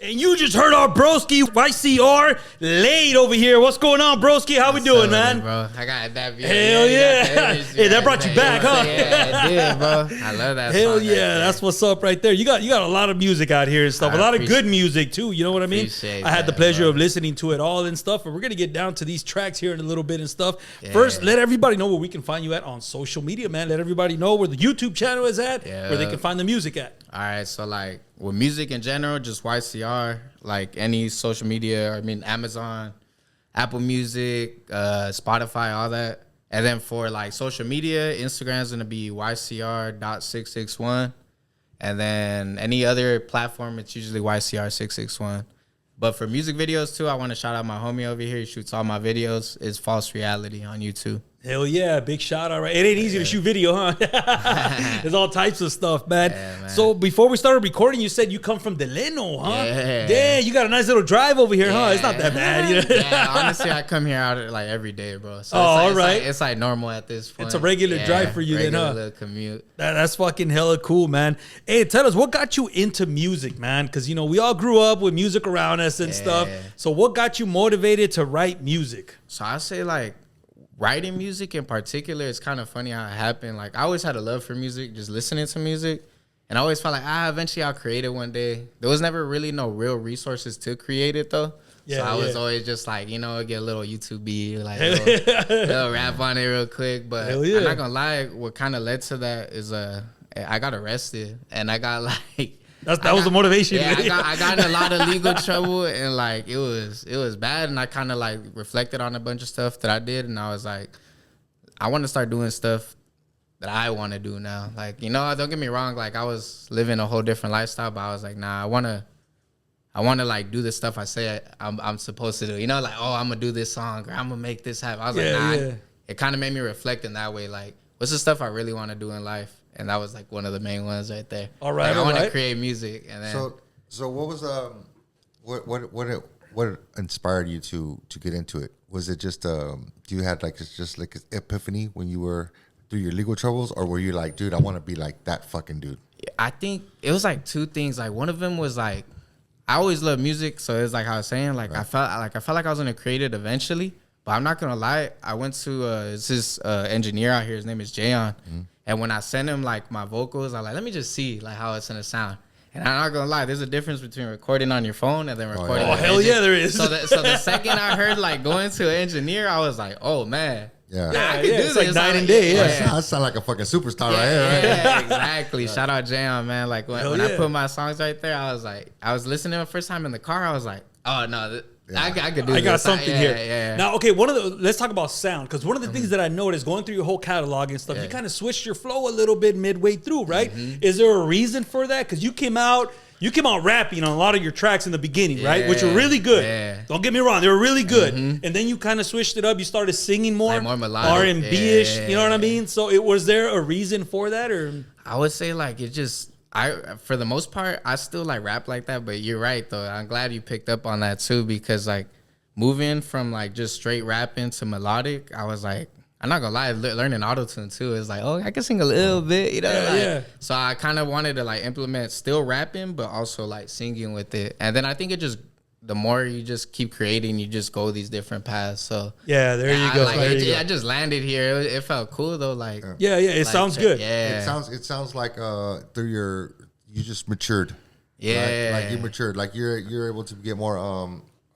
And you just heard our broski YCR laid over here. What's going on, broski? How we doing, man? Bro, I got that video. Hell yeah. Hey, that brought you back, huh? Yeah, it did, bro. I love that Hell song yeah, right that's what's up right there. You got a lot of music out here and stuff. A lot of good music too. You know what I mean? I had the pleasure of listening to it all and stuff. And we're gonna get down to these tracks here in a little bit and stuff. Yeah. First, let everybody know where we can find you at on social media, man. Let everybody know where the YouTube channel is at, where they can find the music at. All right, so like with music in general, just YCR, like any social media, Amazon, Apple Music, Spotify, all that. And then for like social media, Instagram's gonna be YCR.661. And then any other platform, it's usually YCR661. But for music videos too, I want to shout out my homie over here. He shoots all my videos. It's False Reality on YouTube. Hell yeah, big shout out. Right? It ain't easy to shoot video, huh? There's all types of stuff, man. Yeah, man. So before we started recording, you said you come from Delano, huh? Yeah, you got a nice little drive over here, huh? It's not that bad. You know? Yeah, honestly, I come here out like every day, bro. So all right. It's like normal at this point. It's a regular drive for you then, huh? Little commute. That's fucking hella cool, man. Hey, tell us, what got you into music, man? Because, you know, we all grew up with music around us and stuff. So what got you motivated to write music? So I say like, writing music in particular, it's kind of funny how it happened. Like, I always had a love for music, just listening to music. And I always felt like, eventually I'll create it one day. There was never really no real resources to create it, though. Yeah, so I was always just like, you know, get a little YouTube beat, like little rap on it real quick. But I'm not going to lie, what kind of led to that is I got arrested. And I got like... That was the motivation. Yeah, I got in a lot of legal trouble, and like it was bad. And I kind of like reflected on a bunch of stuff that I did, and I was like, I want to start doing stuff that I want to do now. Like, you know, don't get me wrong. Like, I was living a whole different lifestyle, but I was like, nah, I want to like do the stuff I say I'm supposed to do. You know, like, oh, I'm gonna do this song or I'm gonna make this happen. I was like, nah. It kind of made me reflect in that way. Like, what's the stuff I really want to do in life? And that was like one of the main ones right there. All right, like, I want to create music, and then so what was what inspired you to get into it? Was it just do you had like just like an epiphany when you were through your legal troubles, or were you like, dude, I want to be like that fucking dude? I think it was like two things. Like, one of them was like, I always loved music, so it's like I was saying, like I felt like I was gonna create it eventually. But I'm not gonna lie, I went to this engineer out here. His name is Jayon. Mm-hmm. And when I sent him like my vocals, I was like, let me just see like how it's gonna sound. And I'm not gonna lie, there's a difference between recording on your phone and then recording. Oh hell yeah, there is. So the second I heard like going to an engineer, I was like, oh man, I can do this. Like night and day. I sound like a fucking superstar right here. Right? Yeah, exactly. Shout out Jayon, man. Like when I put my songs right there, I was listening the first time in the car. I was like, oh no. I could do this. I got something here. Yeah. Now, okay, let's talk about sound, because one of the things that I noticed going through your whole catalog and stuff, you kind of switched your flow a little bit midway through, right? Mm-hmm. Is there a reason for that? Because you came out rapping on a lot of your tracks in the beginning, right? Which were really good. Yeah. Don't get me wrong, they were really good. Mm-hmm. And then you kind of switched it up. You started singing more, like more melodic, R&B-ish. You know what I mean? So was there a reason for that, or? I would say like it just. For the most part, I still like rap like that, but you're right though. I'm glad you picked up on that too, because like moving from like just straight rapping to melodic, I was like, I'm not gonna lie, learning autotune too is like, oh, I can sing a little bit, you know? So I kind of wanted to like implement still rapping, but also like singing with it. And then I think the more you just keep creating, you just go these different paths. So there you go. I just landed here. It felt cool though. Like it sounds good. Yeah, it sounds like you just matured. Yeah, right? Like you matured. Like you're able to get more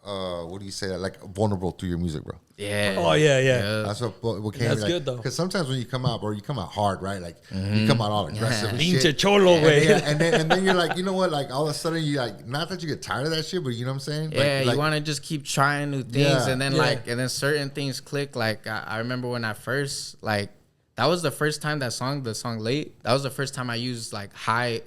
what do you say? Like vulnerable through your music, bro. Yeah. Oh yeah. That's what came. That's like, good though. Because sometimes when you come out, bro, you come out hard, right? Like you come out all aggressive. Pinche cholo way. And then you're like, you know what? Like all of a sudden you like, not that you get tired of that shit, but you know what I'm saying? Yeah, like, you want to just keep trying new things, and then and then certain things click. Like I remember when I first that was the first time the song Late, that was the first time I used like high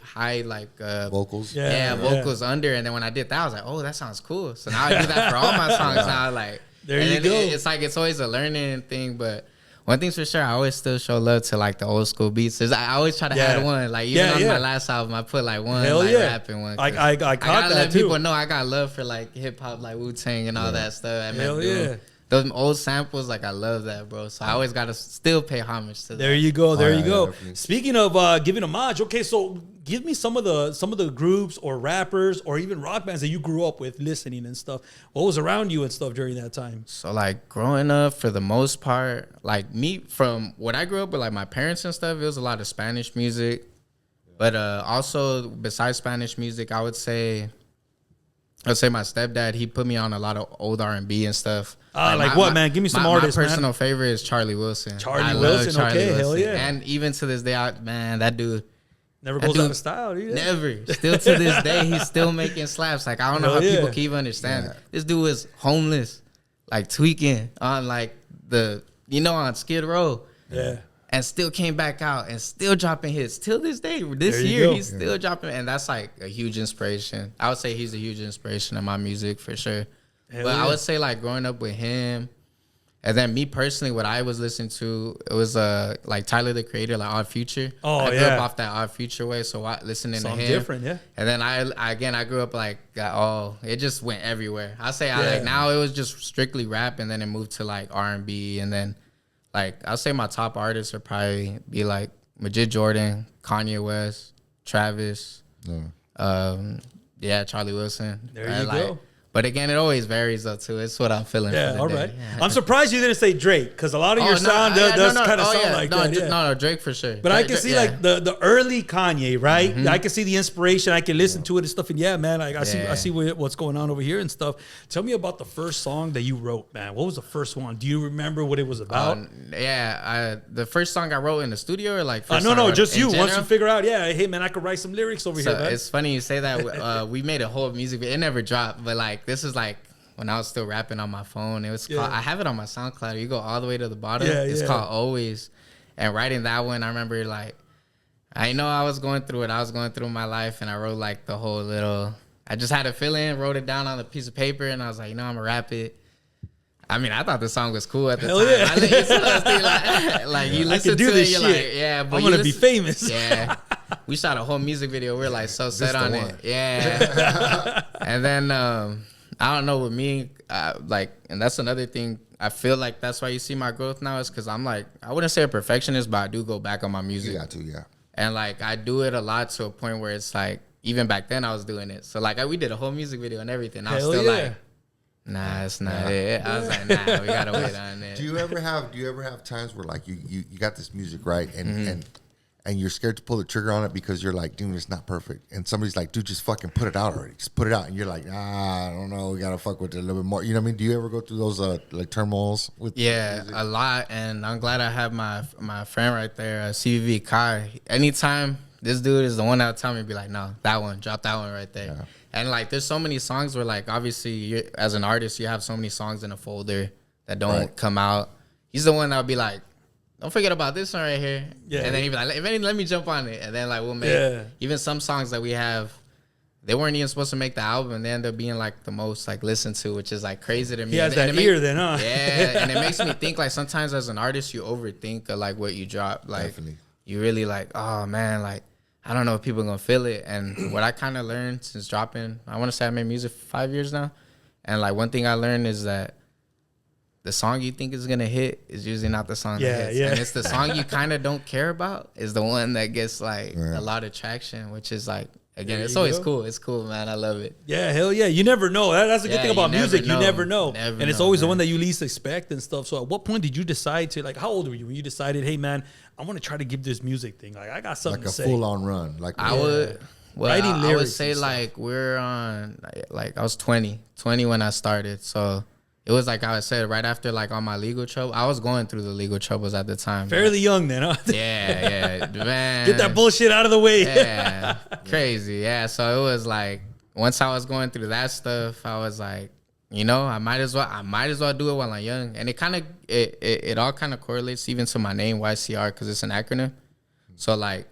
like vocals. Vocals under, and then when I did that, I was like, oh, that sounds cool. So now I do that for all my songs now. Like there you go. It's like it's always a learning thing, but one thing's for sure, I always still show love to like the old school beats. I always try to add one. Like even on my last album, I put like one rapping one. I caught that let too. People know I got love for like hip hop, like Wu-Tang and all that stuff. Hell yeah. those old samples, like I love that, bro. So I always gotta still pay homage to that. There you go. There you go. Definitely. Speaking of giving homage, okay, so give me some of the groups or rappers or even rock bands that you grew up with listening and stuff. What was around you and stuff during that time? So like growing up, for the most part, like me, from what I grew up with, like my parents and stuff, it was a lot of Spanish music. But also besides Spanish music, I'd say my stepdad, he put me on a lot of old R&B and stuff. Like what, man? Give me some artists, my personal favorite is Charlie Wilson. Charlie Wilson, hell yeah. And even to this day, that dude never goes out of style, dude. Never. Still to this day, he's still making slaps. Like, I don't know how people can even understand it. This dude was homeless, like tweaking on like on Skid Row. Yeah. And still came back out and still dropping hits. Till this day, this year, he's still dropping. And that's like a huge inspiration. I would say he's a huge inspiration in my music for sure. I would say like growing up with him, and then me personally, what I was listening to, it was like Tyler the Creator, like Odd Future. I grew up off that Odd Future way, so listening to him. Different, yeah. And then I grew up like, it just went everywhere. Like now it was just strictly rap, and then it moved to like R&B, and then like I'll say my top artists would probably be like Majid Jordan, Kanye West, Travis, Charlie Wilson. There you go. But again, it always varies though too. It's what I'm feeling. Yeah, for the all day. right. Yeah. I'm surprised you didn't say Drake, because a lot of your sound does kind of sound like that. Yeah. No, Drake for sure. But I can see like the early Kanye, right? Mm-hmm. I can see the inspiration. I can listen to it and stuff. And yeah, man, I see what's going on over here and stuff. Tell me about the first song that you wrote, man. What was the first one? Do you remember what it was about? The first song I wrote in the studio, or like no, just you. Once you figure out, hey man, I could write some lyrics over here. Man. It's funny you say that. We made a whole music video. It never dropped, but like this is like when I was still rapping on my phone. It was called, I have it on my SoundCloud. You go all the way to the bottom. It's called Always. And writing that one, I remember like, I know I was going through it. I was going through my life, and I wrote like the whole little, I just had a feeling, wrote it down on a piece of paper, and I was like, I'm going to rap it. I mean, I thought the song was cool at the time. Yeah. Like you listen to it, you're like, but I'm going to be famous. Yeah. We shot a whole music video. We're like so set on it. Yeah. And then, I don't know, with me, and that's another thing. I feel like that's why you see my growth now, is because I'm like, I wouldn't say a perfectionist, but I do go back on my music. You got to, yeah. And like, I do it a lot to a point where it's like, even back then I was doing it. So like, we did a whole music video and everything. I was still like, nah, it's not it. I was like, nah, we gotta wait on it. Do you ever have times where like you got this music right, and you're scared to pull the trigger on it because you're like, dude, it's not perfect, and somebody's like, dude, just fucking put it out already, just put it out, and you're like, I don't know, we gotta fuck with it a little bit more. You know what I mean? Do you ever go through those like turmoils with music? A lot, and I'm glad I have my friend right there, CVV Kai. Anytime, this dude is the one that'll tell me, be like, no, that one, drop that one right there. Yeah. And like, there's so many songs where like, obviously, as an artist, you have so many songs in a folder that don't come out. He's the one that'll be like, don't forget about this one right here. Yeah. And then he'd be like, let me jump on it. And then like, we'll make even some songs that we have, they weren't even supposed to make the album, and they end up being like the most like listened to, which is like crazy to me. He has that ear then, huh? Yeah. And it makes me think like, sometimes as an artist, you overthink of like what you drop. Like, definitely. You really like, oh man, like, I don't know if people are gonna feel it. And what I kind of learned since dropping, I want to say I made music for 5 years now. And like, one thing I learned is that the song you think is gonna hit is usually not the song that hits. And it's the song you kind of don't care about is the one that gets like a lot of traction, which is like, again, it's always cool. It's cool, man. I love it. Yeah, hell yeah. You never know. That's the good thing about music. You never know. And it's always the one that you least expect and stuff. So at what point did you decide to, like, how old were you when you decided, hey, man, I want to try to give this music thing? Like, I got something to say. Like a full-on run. Like I would say, like, we're on, like, I was 20 when I started. So it was like I said, right after like all my legal trouble. I was going through the legal troubles at the time. Fairly young then, huh? Yeah, man. Get that bullshit out of the way. Yeah, crazy. Yeah, so it was like, once I was going through that stuff, I was like, I might as well do it while I'm young. And it all kind of correlates even to my name, YCR, because it's an acronym. So like,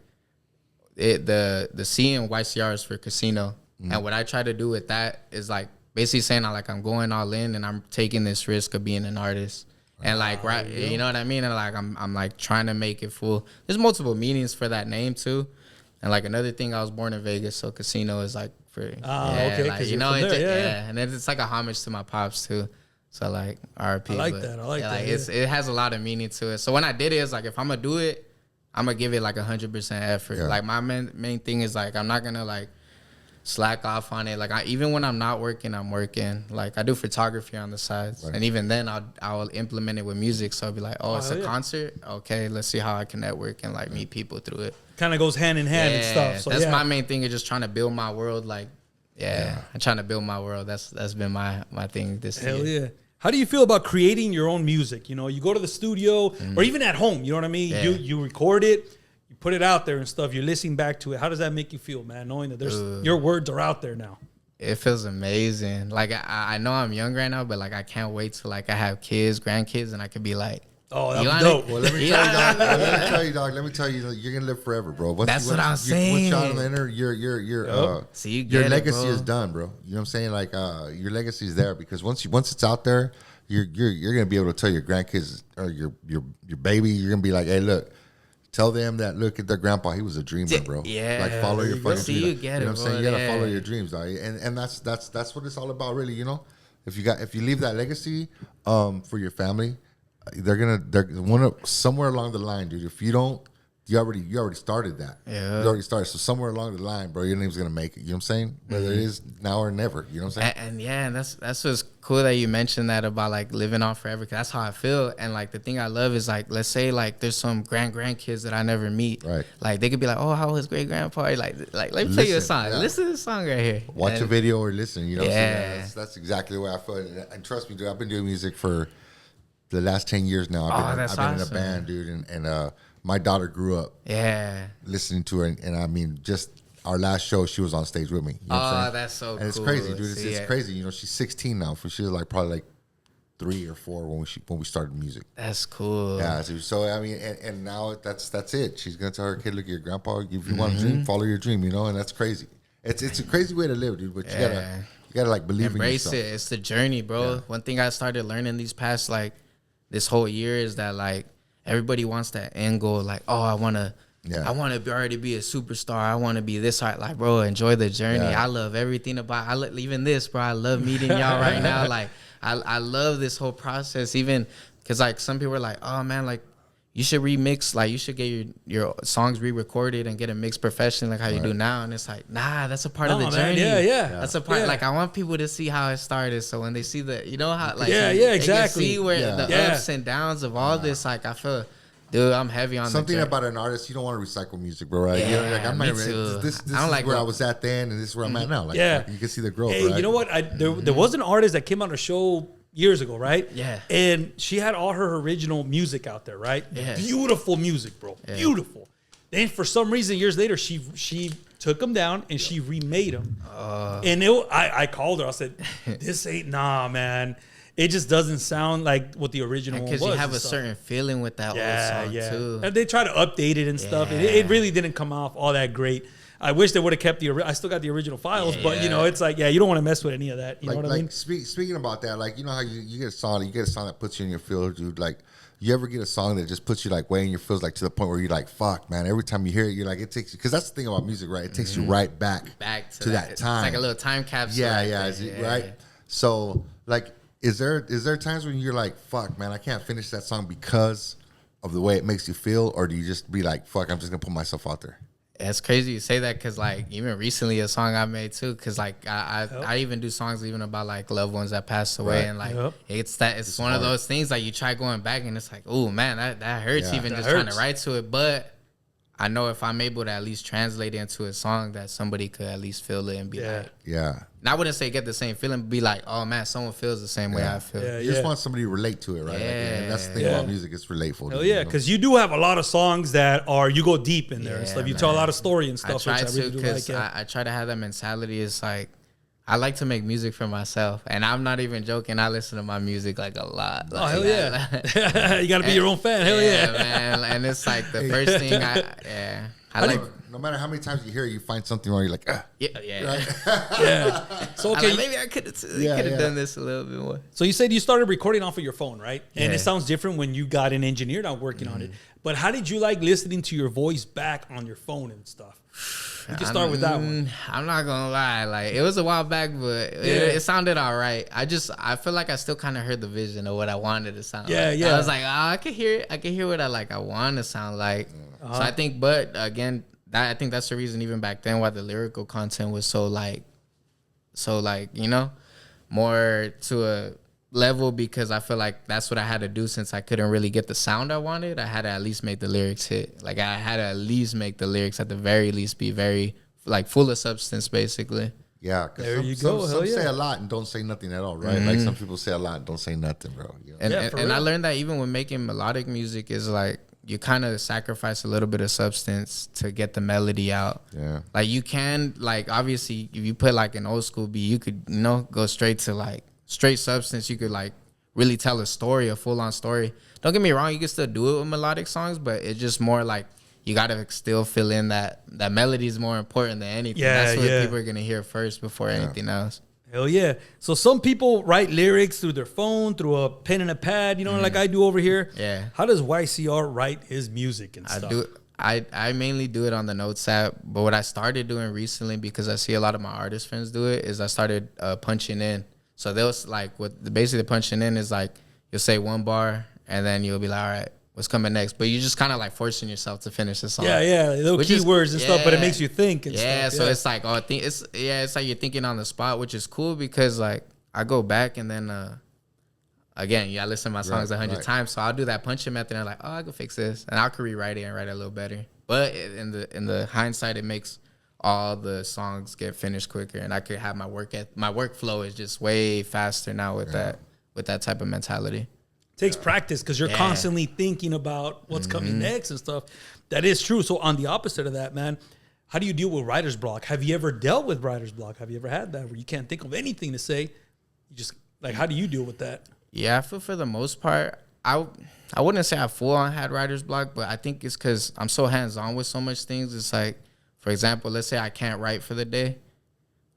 the C in YCR is for casino, and what I try to do with that is like, basically saying I'm going all in, and I'm taking this risk of being an artist. And like, you know what I mean? And like, I'm like trying to make it full. There's multiple meanings for that name too. And like, another thing, I was born in Vegas, so casino is like for, okay. Like, you know, and then it's like a homage to my pops too. So like RP. I like that. Like it has a lot of meaning to it. So when I did it, it's like if I'm gonna do it, I'm gonna give it like 100% effort. Yeah. Like my main thing is like I'm not gonna like slack off on it. Like even when I'm not working, I'm working. Like I do photography on the sides, and even then I'll implement it with music. So I'll be like, it's a concert. Okay, let's see how I can network and like meet people through it. Kind of goes hand in hand and stuff. So that's my main thing is just trying to build my world. Like I'm trying to build my world. That's been my thing this year. Hell yeah. How do you feel about creating your own music? You know, you go to the studio or even at home, you know what I mean? Yeah. You record it, you put it out there and stuff. You're listening back to it. How does that make you feel, man, knowing that your words are out there now? It feels amazing. Like, I know I'm young right now, but, like, I can't wait till, like, I have kids, grandkids, and I can be like, oh, that's dope. Well, let me tell you, dog. Let me tell you, you're gonna live forever, bro. That's what I'm saying. Once y'all enter, your legacy is done, bro. You know what I'm saying? Like, your legacy is there because once it's out there, you're gonna be able to tell your grandkids or your baby. You're gonna be like, hey, look. Tell them that look at their grandpa. He was a dreamer, bro. Yeah, like follow your fucking dreams. You know what I'm saying? You gotta follow your dreams, dog. And that's what it's all about, really. You know, if you leave that legacy, for your family, they're somewhere along the line, dude. If you don't, you already started that. Yeah, you already started. So somewhere along the line, bro, your name's gonna make it. You know what I'm saying? Whether it is now or never. You know what I'm saying? And that's what's cool that you mentioned that about like living on forever. Cause that's how I feel. And like the thing I love is like, let's say like there's some grandkids that I never meet. Right. Like they could be like, oh, how was great grandpa? Like let me play you a song. Yeah. Listen to this song right here. Watch a video or listen. You know what I'm saying? That's exactly the way I feel. And trust me, dude, I've been doing music for the last 10 years now. I've been awesome. In a band, dude, and my daughter grew up listening to her, and I mean, just our last show, she was on stage with me. You know what I'm saying? That's so cool. And it's crazy, dude. It's crazy. You know, she's 16 now. She was like probably like 3 or 4 when we started music. That's cool. Yeah. So I mean, and now that's it. She's gonna tell her kid, look at your grandpa. If you want a dream, follow your dream. You know, and that's crazy. It's a crazy way to live, dude. But you gotta like believe in yourself. Embrace it. It's the journey, bro. Yeah. One thing I started learning these past this whole year is that like everybody wants that end goal. Like, oh, I want to already be a superstar. I want to be this. Like, bro, enjoy the journey. I love everything about even this, bro. I love meeting y'all right now. Like, I love this whole process. Even because like some people are like, oh man, like you should remix. Like you should get your songs re-recorded and get it mixed professionally, like how you do now. And it's like, nah, that's a part of the journey. Yeah. That's a part. Like I want people to see how it started. So when they see the, you know how like exactly. They can see where the ups and downs of all this. Like I feel. Dude, I'm heavy on something about an artist. You don't want to recycle music, bro. Right? Yeah, like I'm not. This is like where I was at then, and this is where I'm at now. Like, you can see the growth. Hey, right? You know what? There was an artist that came on a show years ago, right? Yeah. And she had all her original music out there, right? Yeah. Beautiful music, bro. Yeah. Beautiful. Then for some reason, years later, she took them down and she remade them. And I called her. I said, "This ain't man." It just doesn't sound like what the original one was. Because you have a certain feeling with that old song, too. And they try to update it and stuff. It really didn't come off all that great. I wish they would have kept I still got the original files, but, you know, it's like, you don't want to mess with any of that. You know what I mean? Speaking about that, like, you know how you get a song that puts you in your feels, dude. Like, you ever get a song that just puts you, like, way in your feels, like, to the point where you're like, fuck, man. Every time you hear it, you're like, it takes you, because that's the thing about music, right? It takes you right back to that time. It's like a little time capsule. Right? So, like, Is there times when you're like, fuck, man, I can't finish that song because of the way it makes you feel? Or do you just be like, fuck, I'm just going to put myself out there? It's crazy you say that because, like, even recently a song I made, too, because, like, I even do songs even about, like, loved ones that passed away. Right. And, like, it's one of those things, like, you try going back and it's like, oh, man, that hurts trying to write to it. But I know if I'm able to at least translate it into a song that somebody could at least feel it and be like. Yeah. And I wouldn't say get the same feeling, but be like, oh, man, someone feels the same way I feel. Yeah, you just want somebody to relate to it, right? And that's the thing about music. It's relatable. Hell yeah, because you do have a lot of songs that you go deep in there and stuff. You tell a lot of story and stuff. I try to because I try to have that mentality. It's like, I like to make music for myself. And I'm not even joking. I listen to my music like a lot. Like, hell yeah. You got to be your own fan. Hell yeah. Man. And it's like the first thing No matter how many times you hear it, you find something wrong. You're like, yeah. right? Yeah. So okay, maybe I could have done this a little bit more. So you said you started recording off of your phone, right? And Yeah. it sounds different when you got an engineer now working on it. But how did you like listening to your voice back on your phone and stuff? We can start with that one. I'm not gonna lie, like it was a while back, but it sounded all right. I feel like I still kind of heard the vision of what I wanted to sound like. I was like, I can hear it. I can hear what I want to sound like. So I think, but again, I think that's the reason even back then why the lyrical content was so more to a level, because I feel like that's what I had to do since I couldn't really get the sound I wanted. I had to at least make the lyrics hit. Like I had to at least make the lyrics at the very least be very like full of substance, basically. Yeah, because some say a lot and don't say nothing at all, right? Like some people say a lot and don't say nothing, bro. You know? And I learned that even when making melodic music is like you kind of sacrifice a little bit of substance to get the melody out. Yeah. Like you can, like obviously if you put like an old school beat, you could, go straight to like straight substance. You could like really tell a story, a full on story. Don't get me wrong, you can still do it with melodic songs, but it's just more like you gotta still fill in that melody is more important than anything. That's what people are gonna hear first before anything else. Hell yeah. So some people write lyrics through their phone, through a pen and a pad, like I do over here. Yeah. How does YCR write his music and stuff? I mainly do it on the Notes app, but what I started doing recently, because I see a lot of my artist friends do it, is I started punching in. So they'll like basically punching in is like you'll say one bar and then you'll be like, all right, what's coming next? But you're just kind of like forcing yourself to finish the song. Yeah, little keywords and stuff, but it makes you think and stuff. So it's like, it's like you're thinking on the spot, which is cool because like I go back and then again, I listen to my songs 100 times, so I'll do that punching method and I'm like, I can fix this, and I could rewrite it and write it a little better. But in the hindsight, it makes all the songs get finished quicker, and I could have my workflow is just way faster now with that type of mentality. Takes practice because you're constantly thinking about what's coming next and stuff. That is true. So on the opposite of that, man, how do you deal with writer's block? Have you ever dealt with writer's block? Have you ever had that where you can't think of anything to say? You just like, how do you deal with that? Yeah, I feel for the most part, I wouldn't say I full on had writer's block, but I think it's because I'm so hands on with so much things. It's like, for example, let's say I can't write for the day,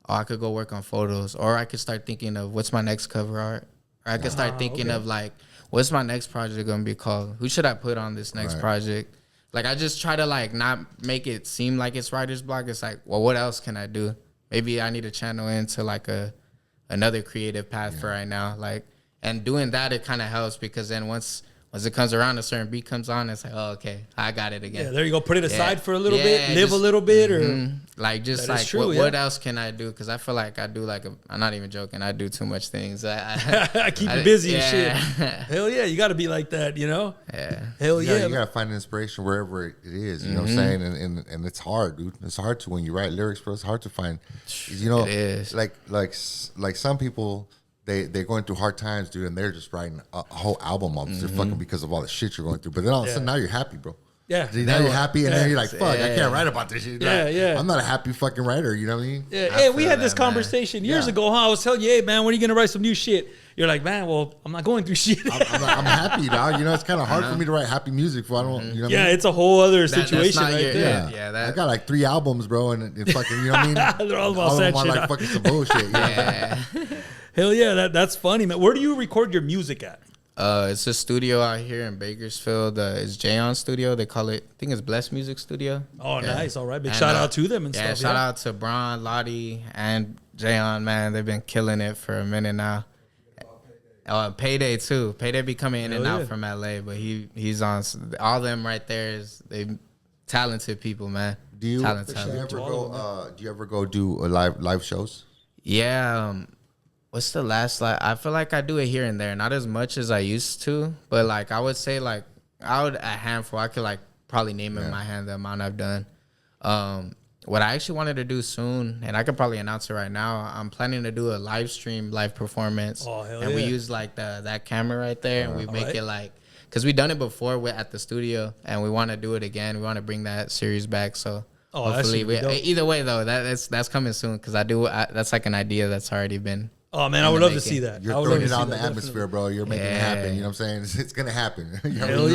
or I could go work on photos, or I could start thinking of what's my next cover art, or I could start thinking of like, what's my next project gonna be called? Who should I put on this next project? Like I just try to like not make it seem like it's writer's block. It's like, well, what else can I do? Maybe I need to channel into like another creative path for right now. Like, and doing that, it kind of helps because then once it comes around, a certain beat comes on, it's like, oh, okay, I got it again. Yeah, there you go. Put it aside for a little bit, live a little bit, or like just like true, what else can I do? Because I feel like I do like I'm not even joking. I do too much things. I keep you busy and shit. Hell yeah, you got to be like that, Yeah. Hell yeah. You got to find inspiration wherever it is. You know what I'm saying? And it's hard, dude. It's hard to when you write lyrics, bro. It's hard to find. It is. Like some people. They're going through hard times, dude, and they're just writing a whole album on their fucking because of all the shit you're going through. But then all of a sudden, now you're happy, bro. Yeah. Now you're happy, and then you're like, fuck, I can't write about this shit. I'm not a happy fucking writer, you know what I mean? Yeah. Hey, we had this conversation years ago, huh? I was telling you, hey, man, when are you going to write some new shit? You're like, man, well, I'm not going through shit. I'm happy, dog. It's kind of hard for me to write happy music. I don't, you know what I mean? It's a whole other situation right there. Yeah, I got like 3 albums, bro, and it fucking, you know what I mean? They're all about all that of them are like fucking some bullshit. Hell yeah, that's funny, man. Where do you record your music at? It's a studio out here in Bakersfield. It's Jayon Studio. They call it, I think it's Bless Music Studio. Oh, nice. All right. Big shout out to them and stuff. Shout out to Bron, Lottie, and Jayon, man. They've been killing it for a minute now. Payday too. Payday be coming in and out from LA, but he's on all them right there. They talented people, man. Do you ever go do a live shows? Yeah. What's the last I feel like I do it here and there, not as much as I used to, but like I would say like a handful. I could like probably name in my hand the amount I've done. What I actually wanted to do soon, and I could probably announce it right now, I'm planning to do a live performance. Oh, hell and we use like that camera right there, and we make it like, because we've done it before at the studio, and we want to do it again. We want to bring that series back, so hopefully either way though, that's coming soon, because that's like an idea that's already been Oh man, I would love to see that. You're throwing it out in the atmosphere, bro. You're making it happen. You know what I'm saying? It's gonna happen. Hell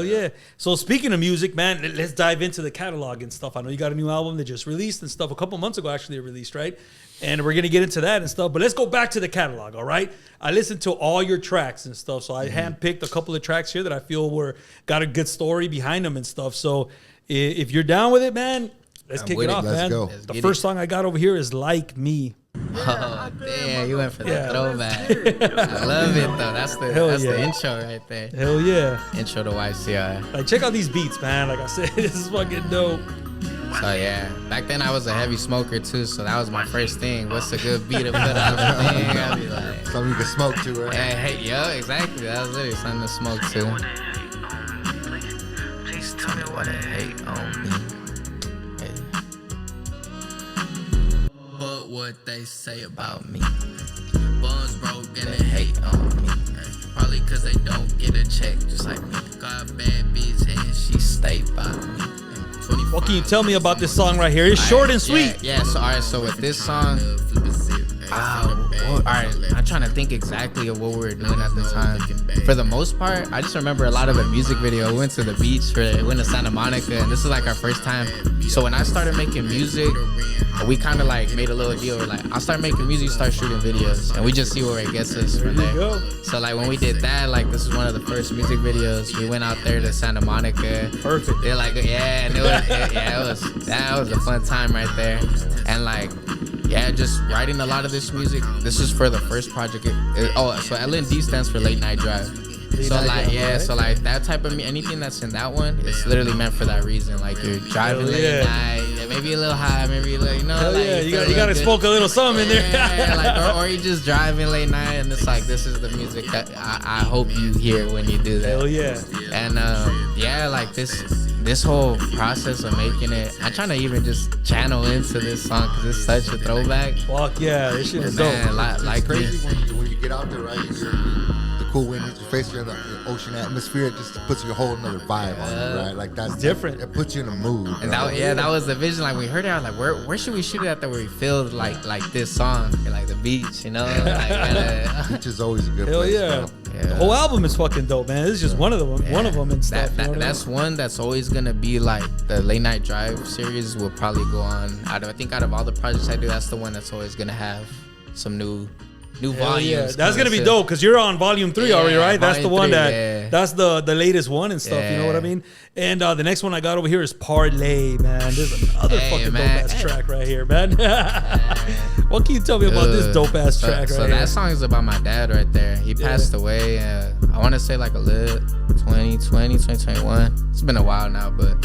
yeah. So speaking of music, man, let's dive into the catalog and stuff. I know you got a new album that just released and stuff. A couple months ago, actually, it released, right? And we're gonna get into that and stuff. But let's go back to the catalog, all right? I listened to all your tracks and stuff, so I handpicked a couple of tracks here that I feel got a good story behind them and stuff. So if you're down with it, man, let's kick it off, man. Go. The first song I got over here is "Like Me." Oh damn, you went for the throwback. I love it though. That's the intro right there. Hell yeah. Intro to YCI. Like, check out these beats, man. Like I said, this is fucking dope. So yeah, back then I was a heavy smoker too, so that was my first thing. What's a good beat to put on the thing? I'd be like, something you can smoke to, right? Yeah, hey, yo, exactly. That was literally something to smoke to. Please tell me what they hate on me. But what they say about me, buns broke and they hate on me. Probably cause they don't get a check just like me. Got bad bitch and she stay by me. What can you tell me about this song right here? It's short and sweet. Yeah, so all right, so with this song, all right, I'm trying to think exactly of what we were doing at the time. For the most part, I just remember a lot of the music video. We went to the beach, we went to Santa Monica, and this is like our first time. So when I started making music, we kind of like made a little deal. We're like, I'll start making music, start shooting videos, and we just see where it gets us from there. So like when we did that, like this is one of the first music videos. We went out there to Santa Monica. Perfect. They're like, yeah, and that was a fun time right there. And like, yeah, just writing a lot of this music. This is for the first project. So L&D stands for Late Night Drive. So like, yeah, so like that type of anything that's in that one, it's literally meant for that reason. Like you're driving late night, maybe a little high, maybe a little, you know, hell like yeah, you gotta smoke a little something in there. Yeah, like, or you just driving late night, and it's like this is the music that I hope you hear when you do that. Hell yeah. And yeah, like this whole process of making it, I'm trying to even just channel into this song because it's such a throwback. Fuck yeah, this shit is dope. Like crazy when you get out there, right? The cool wind hits your face, you're in the ocean atmosphere. It just puts you a whole nother vibe on it, right? Like that's different. It puts you in a mood. And that was the vision. Like we heard it, I was like, where should we shoot it at that where we feel like this song, and like the beach, you know? Like, beach is always a good hell place. Yeah. The whole album is fucking dope, man. This is just one of them, and stuff. That's one that's always gonna be like the Late Night Drive series will probably go on. I think out of all the projects I do, that's the one that's always gonna have some new volumes. Yeah, that's gonna be dope because you're on volume 3 already, right? That's the one that's the latest one and stuff. You know what I mean? And the next one I got over here is Parlay, man. There's another fucking dope ass track right here, man. What can you tell me about this dope ass track right here? So that song is about my dad right there. He passed away. I want to say like a little 2020, 2021. It's been a while now, but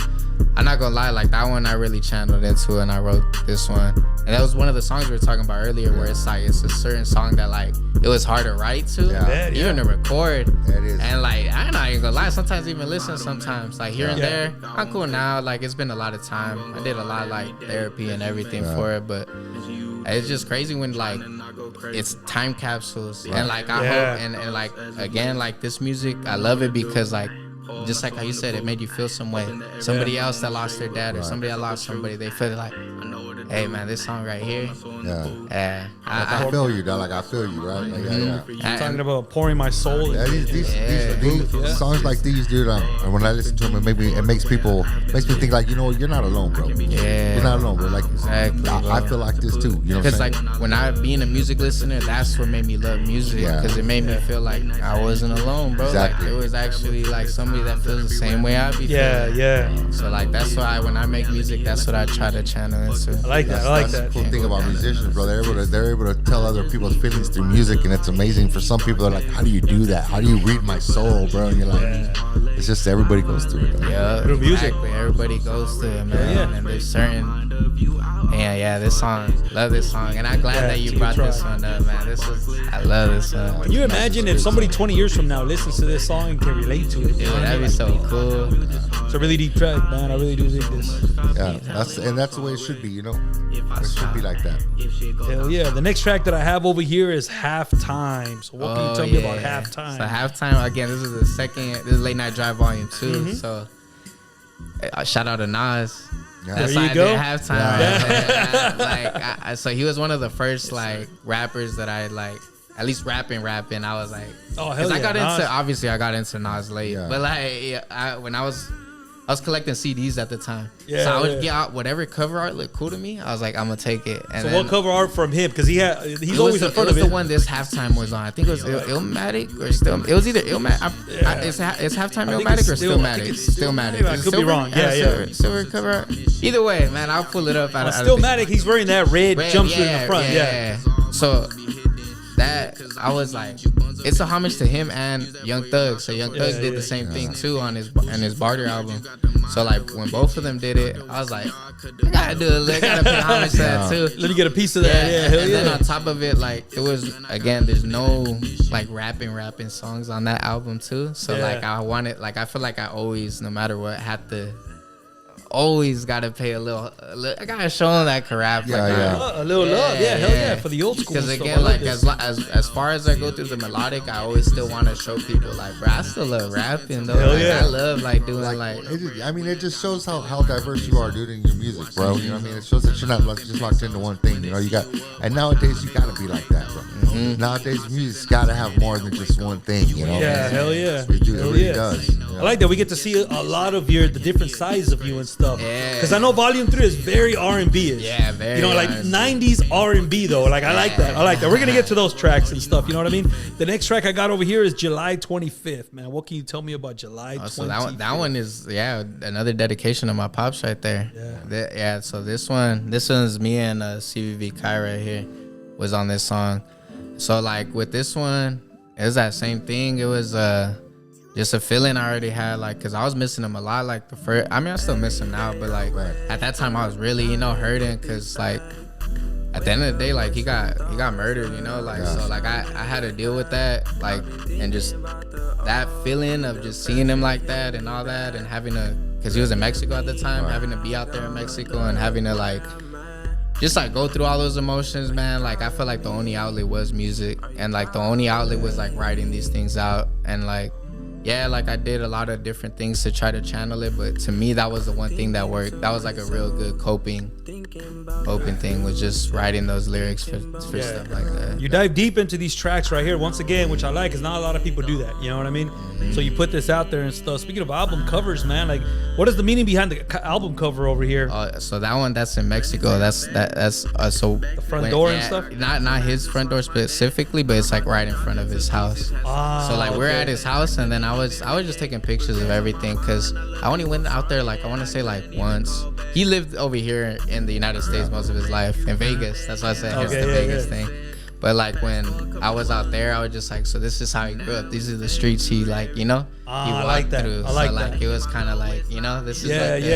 I'm not gonna lie, like that one I really channeled into and I wrote this one. And that was one of the songs we were talking about earlier where it's like it's a certain song that like it was hard to write to, even to record. It is. And like I'm not even gonna lie, sometimes even listen sometimes. Like here and there. I'm cool now. Like it's been a lot of time. I did a lot of like therapy and everything for it, but it's just crazy when like it's time capsules and like I hope and like again like this music I love it because like just like how you said, it made you feel some way. Somebody else that lost their dad or somebody that lost somebody, they feel like, hey man, this song right here. I feel you, dog. Like I feel you, right? Like, You're talking about pouring my soul. These songs like these, dude. And when I listen to them, it makes me think like, you know, you're not alone, bro. Yeah, you're not alone, bro. Like exactly. I feel like this too. You know, because like when I being a music listener, that's what made me love music. Because it made me feel like I wasn't alone, bro. Exactly. Like it was actually like somebody that feels the same way I be feeling. Yeah. So like that's why when I make music, that's what I try to channel into. I like that. That's the cool thing about musicians, bro. They're able to tell other people's feelings through music, and it's amazing. For some people, they're like, "How do you do that? How do you read my soul, bro?" And you're like, "It's just everybody goes through it." Yeah, through music. Everybody goes through it, man. And there's certain. This song. Love this song, and I'm glad that you brought this one up, man. I love this song. Can you imagine if somebody 20 years from now listens to this song and can relate to it? Dude, that'd be so cool. It's a really deep track, man. I really do dig this. Yeah, that's the way it should be, you know. It should be like that. Hell yeah. The next track that I have over here is Halftime. So what can you tell me about Halftime? So Halftime, again, this is Late Night Drive Volume 2. So Shout out to Nas. Yeah. That's There why you I go. did halftime. Right? So he was one of the first like rappers that I like at least rapping. I was like, Oh, hell yeah. I got Nas. into, obviously I got into Nas late, Yeah. but like when I was collecting CDs at the time. Yeah, So I would yeah. get out whatever cover art looked cool to me. I was like, I'm gonna take it. And So then what cover art from him? Because he's always in front it was of it. the one this halftime was on. I think it was Illmatic or still. It was either Illmatic. It's halftime I think Illmatic it's or still- I Stillmatic. think it's Stillmatic. I Is it could be silver? wrong. Yeah. Silver cover art. Either way, man, I'll pull it up. Stillmatic, he's wearing that red jumpsuit in the front. Yeah. So that I was like, it's a homage to him and Young Thug. So Young Thug did the same thing too on his Barter album. So like when both of them did it, I was like, I gotta pay homage to that too. Let me get a piece of that. Yeah, hell and yeah. then on top of it, like it was again, there's no like rapping songs on that album too. So like I feel like I always, no matter what, had to always gotta pay a little. I gotta show them that I can rap. Yeah, like, yeah. A little love. Yeah, hell yeah. For the old school. Because stuff. again, I love like this. as far as I go through the melodic, I always still want to show people like, bro, I still love rapping though. Hell Like, yeah. I love like doing like. It just shows how diverse you are, dude, in your music, bro. You know what I mean? It shows that you're not just locked into one thing. You know, and nowadays you gotta be like that, bro. Nowadays music's gotta have more than just one thing. You know? Yeah, hell yeah. It Hell really yeah. does. I like that we get to see a lot of the different sides of you and stuff. Yeah. Because I know Volume 3 is very R&B-ish. Yeah, very You know, like R&B. 90s R&B though. Like I like that. We're gonna get to those tracks and stuff. You know what I mean? The next track I got over here is July 25th. Man, what can you tell me about July 25th? So that one is another dedication to my pops right there. Yeah. So this one's me and CVV Kai right here was on this song. So like with this one, it was that same thing. It was just a feeling I already had, like, because I was missing him a lot. Like the first, I mean, I still miss him now, but like at that time I was really, hurting, because like at the end of the day, like he got murdered, like so like I had to deal with that, like, and just that feeling of just seeing him like that and all that, and having to, because he was in Mexico at the time, having to be out there in Mexico and having to like just like go through all those emotions, man. Like I felt like the only outlet was music, and like the only outlet was like writing these things out, and like like I did a lot of different things to try to channel it, but to me that was the one thing that worked. That was like a real good coping thing, was just writing those lyrics for stuff like that. You dive deep into these tracks right here once again, which I like, because not a lot of people do that. You know what I mean? So you put this out there and stuff. Speaking of album covers, man, like what is the meaning behind the album cover over here? So that one, that's in Mexico. That's so The front door and stuff? Not his front door specifically, but it's like right in front of his house. So like we're at his house, and then I was just taking pictures of everything, because I only went out there like I want to say like once. He lived over here in the United States most of his life, in Vegas. That's why I said it's the Vegas thing. But like when I was out there, I was just like, so this is how he grew up. These are the streets he like, he walked I like that. through. I like so like that. it was kind of like, this is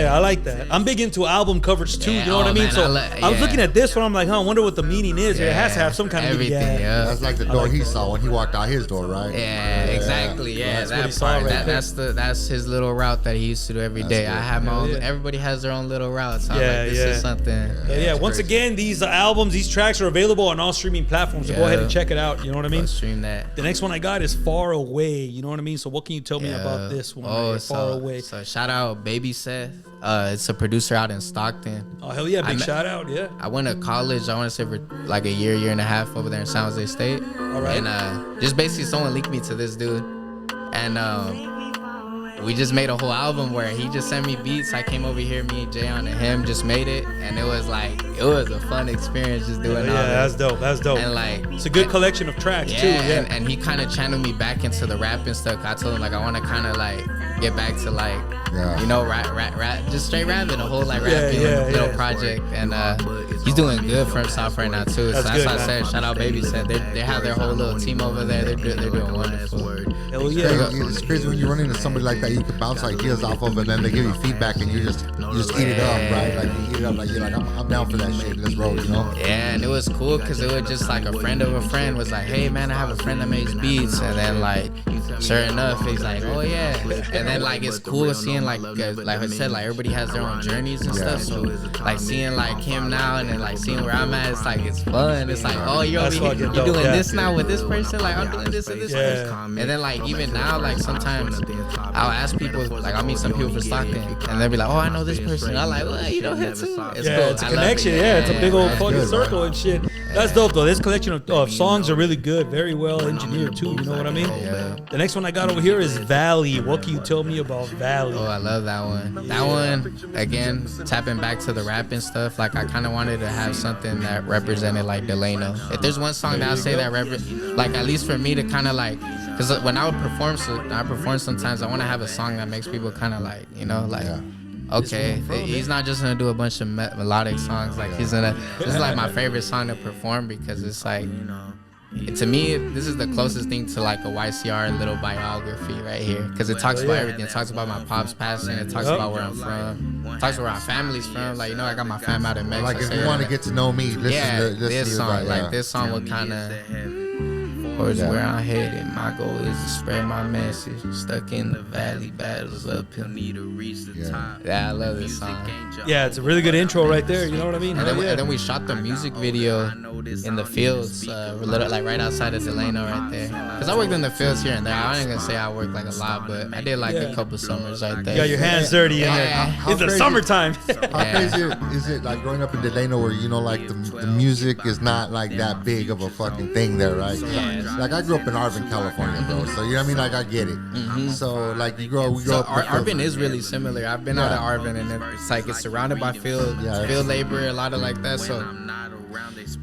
I like that. I'm big into album covers too. Yeah, You know what I mean? man, So I was looking at this one. I'm like, I wonder what the meaning is. It has to have some kind of meaning. everything. Yeah. That's like the door he saw when he walked out his door, right? Yeah, exactly. Yeah, That's what he that saw part. right That's his little route that he used to do every day. I have my own. Everybody has their own little routes. So Yeah, like, this is something. Once again, these albums, these tracks are available on all streaming platforms. So go ahead and check it out. You know what I mean? Stream that. The next one I got is Far Away. You know what I mean? So what can you tell me about this one? Oh, Far Away. So shout out Baby Seth. It's a producer out in Stockton. Oh hell yeah! Big shout out. Yeah. I went to college, I want to say for like a year and a half over there in San Jose State. All right. And just basically someone linked me to this dude. And we just made a whole album where he just sent me beats. I came over here, me and Jayon and him just made it. And it was a fun experience just doing all that's this. dope. That's dope. And like, it's a good collection of tracks too. Yeah. And he kind of channeled me back into the rapping stuff. I told him like I want to kind of like get back to like rap, just straight rapping, a whole like rapping little project. And he's doing good for himself right now too. That's so good, that's why I man. said shout out Baby said they have their whole little team over there. They're doing wonderful. Hell yeah. It's crazy when you run into somebody like that. You can bounce ideas off of, and then they give you feedback, and you just eat it up, right? Like you eat it up, like you're like I'm down for that shit. Let's roll, Yeah, and it was cool because it was just like a friend of a friend was like, hey man, I have a friend that makes beats, and then like sure enough, he's like, oh yeah. And then like it's cool seeing like I said, like everybody has their own journeys and stuff. So like seeing like him now and then like seeing where I'm at, it's like it's fun. It's like, oh, you're doing this now with this person, like I'm doing this and this person. And then like even now, like sometimes I'll ask people, like I'll meet some people from Stockton and they'll be like, oh, I know this person. I'm like, well, you know him too. It's cool. It's a connection. It's a big old fucking circle and shit. That's dope though. This collection of songs are really good, very well engineered too. You know what I mean? Yeah. The next one I got over here is Valley. What can you tell me about Valley? Oh, I love that one. That one, again, tapping back to the rapping stuff. Like I kind of wanted to have something that represented like Delano. If there's one song that I say that like at least for me to kind of like, because when I would perform, sometimes I want to have a song that makes people kind of like, you know, like. Okay, he's not just gonna do a bunch of melodic songs. Like he's gonna. This is like my favorite song to perform because it's like, to me, this is the closest thing to like a YCR little biography right here. Because it talks about everything. It talks about my pop's passing. It talks about where I'm from. It talks about where our family's from. Like, you know, I got my fam out in Mexico. Like if you want to get to know me, listen to this song. Like this song would kind of. Or is where I'm headed. My goal is to spread my message. Stuck in the valley, battles uphill, need to reach the top. Yeah, I love this song. Yeah, it's a really good intro right there. You know what I mean? And then we shot the music video in the fields, like right outside of Delano right there. Because I worked in the fields here and there. I ain't gonna say I worked like a lot, but I did like a couple summers right there. You got your hands dirty in there. It's the summertime. How crazy is it like growing up in Delano where, you know, like the music is not like that big of a fucking thing there, right? Like I grew up in Arvin, California, bro. So you know what I mean? Like I get it. So like we grow up. Arvin is really similar. I've been out of Arvin and it's like it's surrounded by field labor, a lot of like that. So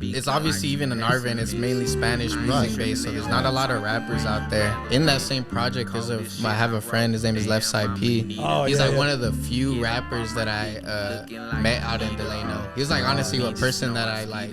it's obviously even in Arvin, it's mainly Spanish music based. So there's not a lot of rappers out there. In that same project, I have a friend. His name is Left Side P. He's like one of the few rappers that I met out in Delano. He was like honestly a person that I like.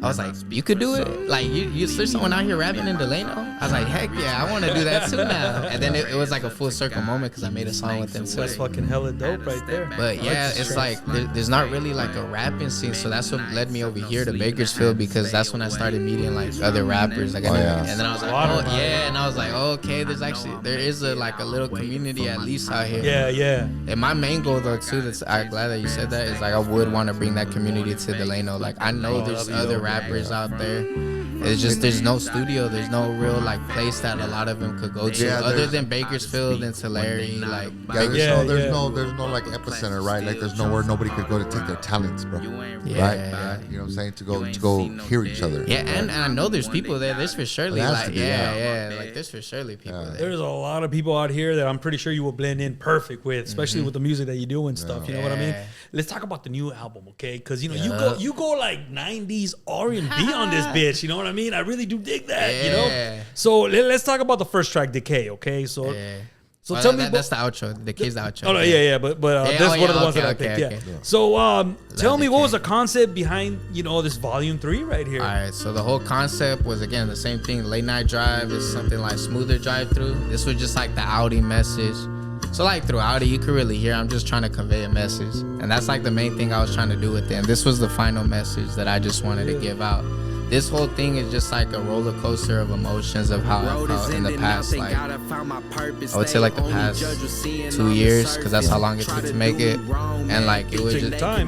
I was like, you could do it? Like, there's someone out here rapping in Delano? I was like, heck yeah, I want to do that too now. And then it was like a full circle moment because I made a song with them too. That's fucking hella dope right there. But yeah, it's like, there's not really like a rapping scene. So that's what led me over here to Bakersfield because that's when I started meeting like other rappers. Like, and then I was like, and I was like, okay, there is a little community at least out here. Yeah. And my main goal though too, I'm glad that you said that, is like I would want to bring that community to Delano. Like I know there's other rappers out there. It's just there's no studio, there's no real like place that a lot of them could go to other than Bakersfield and Tulare. Like there's no like epicenter, right? Like there's nowhere nobody could go to take their talents, bro. Right? You know what I'm saying? To go hear each other. Yeah, and I know there's people there. There's for surely like like there's for surely people there. There's a lot of people out here that I'm pretty sure you will blend in perfect with, especially with the music that you do and stuff. You know what I mean? Let's talk about the new album, okay? Because you know you go like 90s R&B on this bitch. You know what I mean? I really do dig that. You know. So let's talk about the first track, Decay. Okay, so. So tell me, that's the outro. Decay's the outro. Oh no, but this is one of the ones that I picked. Okay. So tell me, what was the concept behind this volume 3 right here? All right, so the whole concept was again the same thing. Late night drive is something like smoother drive through. This was just like the Audi message. So like through Audi, you could really hear I'm just trying to convey a message, and that's like the main thing I was trying to do with it. And this was the final message that I just wanted to give out. This whole thing is just like a roller coaster of emotions of how I felt in the past, like I would say like the past 2 years, because that's how long it took to make it. And like it was just it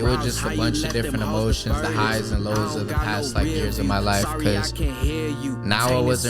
was just a bunch of different emotions, the highs and lows of the past like years of my life. Because now it was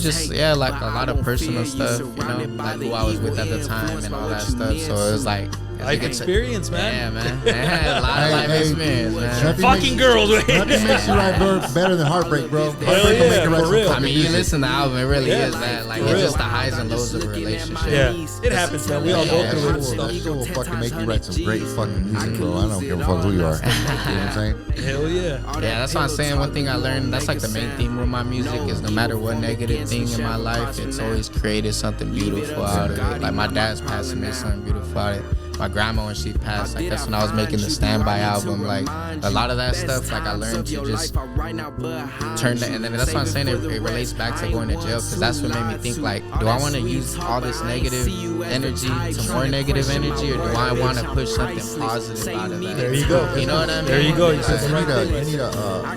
just like a lot of personal stuff, you know, like who I was with at the time and all that stuff. So it was like life experience, man. Yeah, man. A lot of life experience, man. Fucking girls. Nothing makes you write better than heartbreak, bro. Hell yeah, for real. I mean, you listen to the album, it really is that. Like, it's just the highs and lows of a relationship. Yeah, it happens, man. We all go through it and stuff. It will fucking make you write some great fucking music, bro. I don't give a fuck who you are. You know what I'm saying? Hell yeah. Yeah, that's what I'm saying. One thing I learned, that's like the main theme with my music, is no matter what negative thing in my life, it's always created something beautiful out of it. Like my dad's passing me something beautiful out of it. my grandma when she passed. Like that's when I was making the Standby album. Like a lot of that stuff, like I learned to just turn that. And then that's why I'm saying it relates back to going to jail, because that's what made me think like, do I want to use all this negative energy to more negative energy, or do I want to push something positive out of that? There you go. You know what I mean? There you go. You said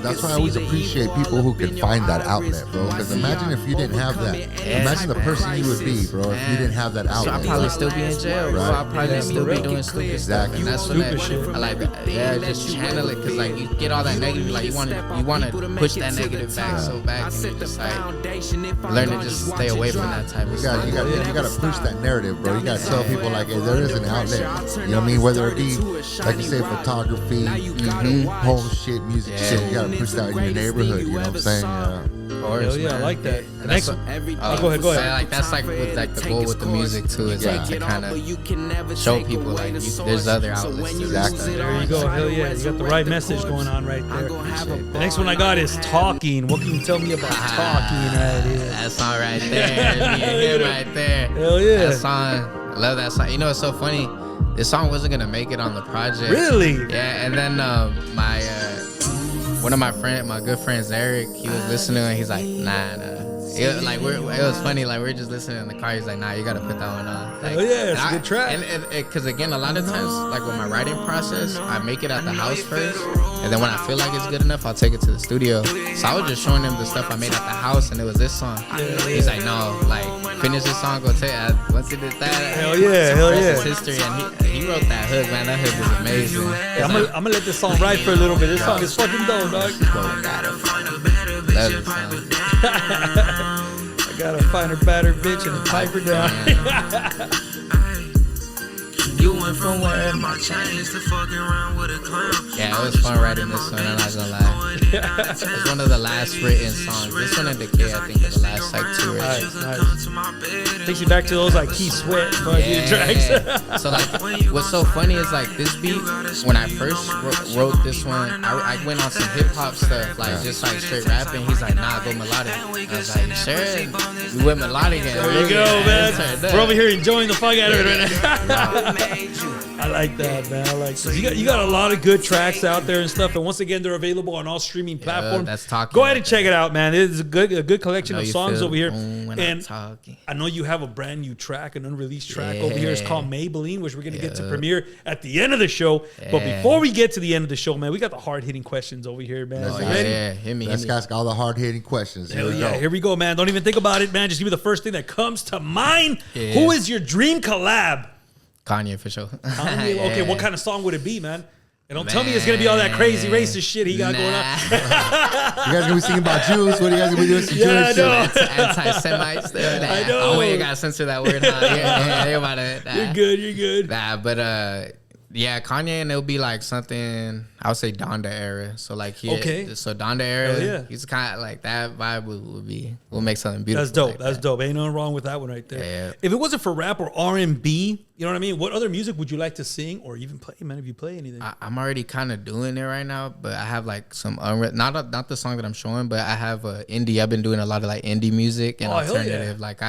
That's why I always appreciate people who can find that outlet, bro. Because imagine if you didn't have that. Imagine the person you would be, bro, if you didn't have that outlet. So I'd probably still be in jail, bro. I'd probably still be doing stupid stuff. And that's what I like. Yeah, just channel it, because like you get all that negative, like you want to push that negative back so back, and you just like learn to just stay away from that type of stuff. You got to push that narrative, bro. You got to tell people like, hey, there is an outlet. You know what I mean? Whether it be, like you say, photography, home shit, music shit. You got to push that in your neighborhood. You know what I'm saying? Hell yeah, I like that. Next, go ahead. Like that's like with like the goal with the music too, is like to kind of show people like there's other outlets. Exactly. There you go. Hell yeah, you got the right message going on right there. The next one I got is Talking. What can you tell me about Talking? That song right there, right there. Hell yeah. That song, I love that song. You know, it's so funny. This song wasn't gonna make it on the project. Really? Yeah. And then one of my good friends, Eric, he was listening and he's like, nah. It was funny, like we were just listening in the car. He's like, nah, you gotta put that one on. Like, oh yeah, it's a good track. And because again, a lot of times, like with my writing process, I make it at the house first, and then when I feel like it's good enough, I'll take it to the studio. So I was just showing him the stuff I made at the house, and it was this song. He's like, no, like finish this song, go take it. Once he did that, hell yeah, it's history, and he wrote that hook, man. That hook is amazing. Yeah, I'm gonna let this song ride for a little bit. This song is fucking dope, dog. Love this song. I gotta find her better bitch and pipe her down. You went from wearing my chains to fucking around with a clown. Yeah, it was fun writing this one, I'm not gonna lie. It's one of the last written songs. This one and Decay, I think, are the last like two written. Nice. Takes you back to those like Key Sweat tracks. Yeah. So like, what's so funny is like this beat, when I first wrote this one, I went on some hip hop stuff, like just like straight rapping. He's like, nah, go melodic. I was like, sure. We went melodic. There you go, man. We're over here enjoying the fuck out of it right now. I like that, man. I like that. You got a lot of good tracks out there and stuff. And once again, they're available on all streaming platforms. That's Talking. Go ahead and check it out, man. It is a good collection of songs over here. And I know you have a brand new track, an unreleased track over here. It's called Maybelline, which we're going to get to premiere at the end of the show. But before we get to the end of the show, man, we got the hard-hitting questions over here, man. Yeah, hit me. Let's ask all the hard-hitting questions. Here we go, man. Don't even think about it, man. Just give me the first thing that comes to mind. Yeah. Who is your dream collab? Kanye, for sure. Kanye? Yeah. Okay, what kind of song would it be, man? And don't tell me it's going to be all that crazy racist shit he got going on. You guys going to be singing about Jews? What are you guys going to be doing? Some Jewish shit? Anti-Semites. I know. Oh, wait, you got to censor that word, huh? You're good. Nah, but yeah, Kanye, and it'll be like something, I would say Donda era. So like so Donda era, he's kind of like that vibe will make something beautiful. That's dope. Like That's dope. Ain't nothing wrong with that one right there. Yeah. If it wasn't for rap or R&B, you know what I mean? What other music would you like to sing or even play, man? If you play anything, I'm already kind of doing it right now, but I have like some not the song that I'm showing, but I have indie. I've been doing a lot of like indie music and alternative. Like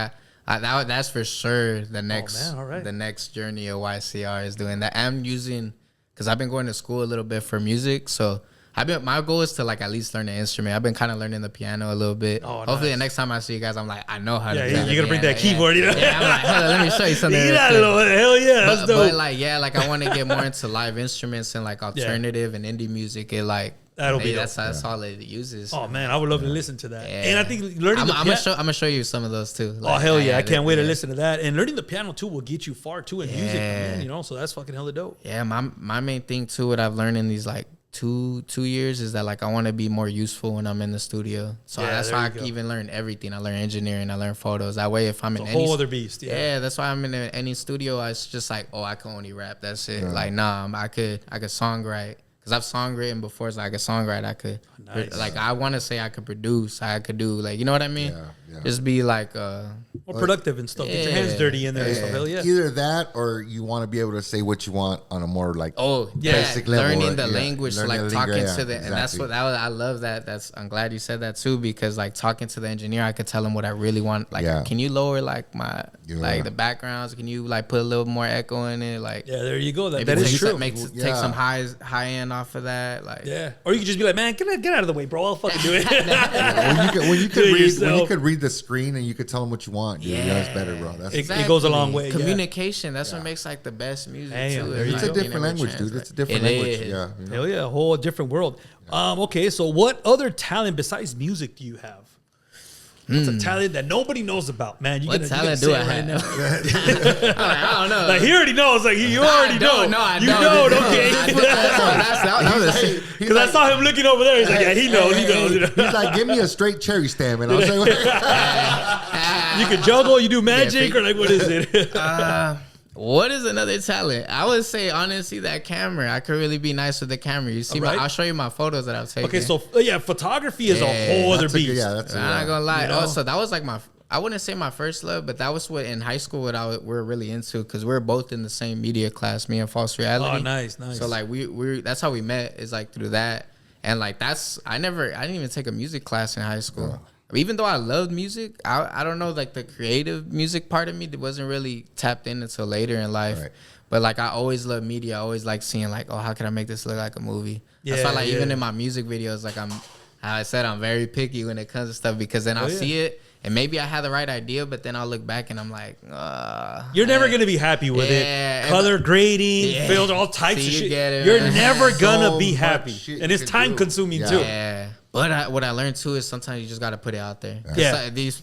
that's for sure the next journey of YCR is doing that. I'm using, because I've been going to school a little bit for music, so my goal is to like at least learn the instrument. I've been kind of learning the piano a little bit. Hopefully the next time I see you guys, I'm like, I know how to do that. You're gonna bring that keyboard, you know? Yeah, I'm like, hold on, let me show you something. Hell yeah, that's dope. But like I want to get more into live instruments and like alternative and indie music. It like that's all it uses. Oh man, I would love to listen to that. Yeah. And I think learning I'm gonna show you some of those too. Like, oh hell yeah, I can't wait to listen to that. And learning the piano too will get you far too in music, man, you know. So that's fucking hella dope. Yeah, my main thing too, what I've learned in these like 2 years is that like I want to be more useful when I'm in the studio. So that's why I even learn everything. I learn engineering, I learn photos. That way, if I'm in any whole other beast. Yeah, that's why I'm in any studio. It's just like, oh, I can only rap. That's it. Yeah. Like I could songwrite. Cause I've songwritten before, so I could songwrite. I could, like, I want to say I could produce. I could do, like, you know what I mean? just be like more productive and stuff. Get your hands dirty in there and stuff. Hell yeah. Either that or you want to be able to say what you want on a more like basic level. Learning the language, like talking to the, and that's what I love that. I'm glad you said that too, because like talking to the engineer, I could tell him what I really want. Like, can you lower like my like the backgrounds? Can you like put a little more echo in it? Like, there you go. That is true. Take some high end off of that. Like, or you could just be like, man, get out of the way, bro. I'll fucking do it. when you could read the screen and you could tell them what you want, dude, that's better, bro. That's it goes a long way. Communication. That's what makes like the best music too. It's a different language, dude. It's a different language. Yeah. Hell yeah, a whole different world. Okay, so what other talent besides music do you have? What's a talent that nobody knows about, man? What talent do I have? Now. I don't know. Like he already knows. Like you already know. No, I don't. You know, okay? Because I saw him looking over there. He's like, yeah, he knows. He knows. He's like, give me a straight cherry stem, and I was like, you can juggle, you do magic, or like what is it? What is another talent? I would say honestly that camera. I could really be nice with the camera. You see, I'll show you my photos that I've taken. Okay, so photography is a whole other beast. I'm not gonna lie. You know? So that was like I wouldn't say my first love, but that was what in high school we're really into, because we're both in the same media class, me and False Reality. Oh, nice. So like we that's how we met, is like through that, and like I didn't even take a music class in high school. Even though I loved music, I don't know, like the creative music part of me that wasn't really tapped in until later in life. Right. But like I always loved media. I always like seeing like, oh, how can I make this look like a movie? That's why like even in my music videos, like I'm very picky when it comes to stuff, because then I'll see it and maybe I had the right idea, but then I'll look back and I'm like, you're never gonna be happy with it. Color grading, filter, all types of shit. You're never gonna be happy, and it's time consuming too. Yeah. But what I learned too is sometimes you just got to put it out there. Like these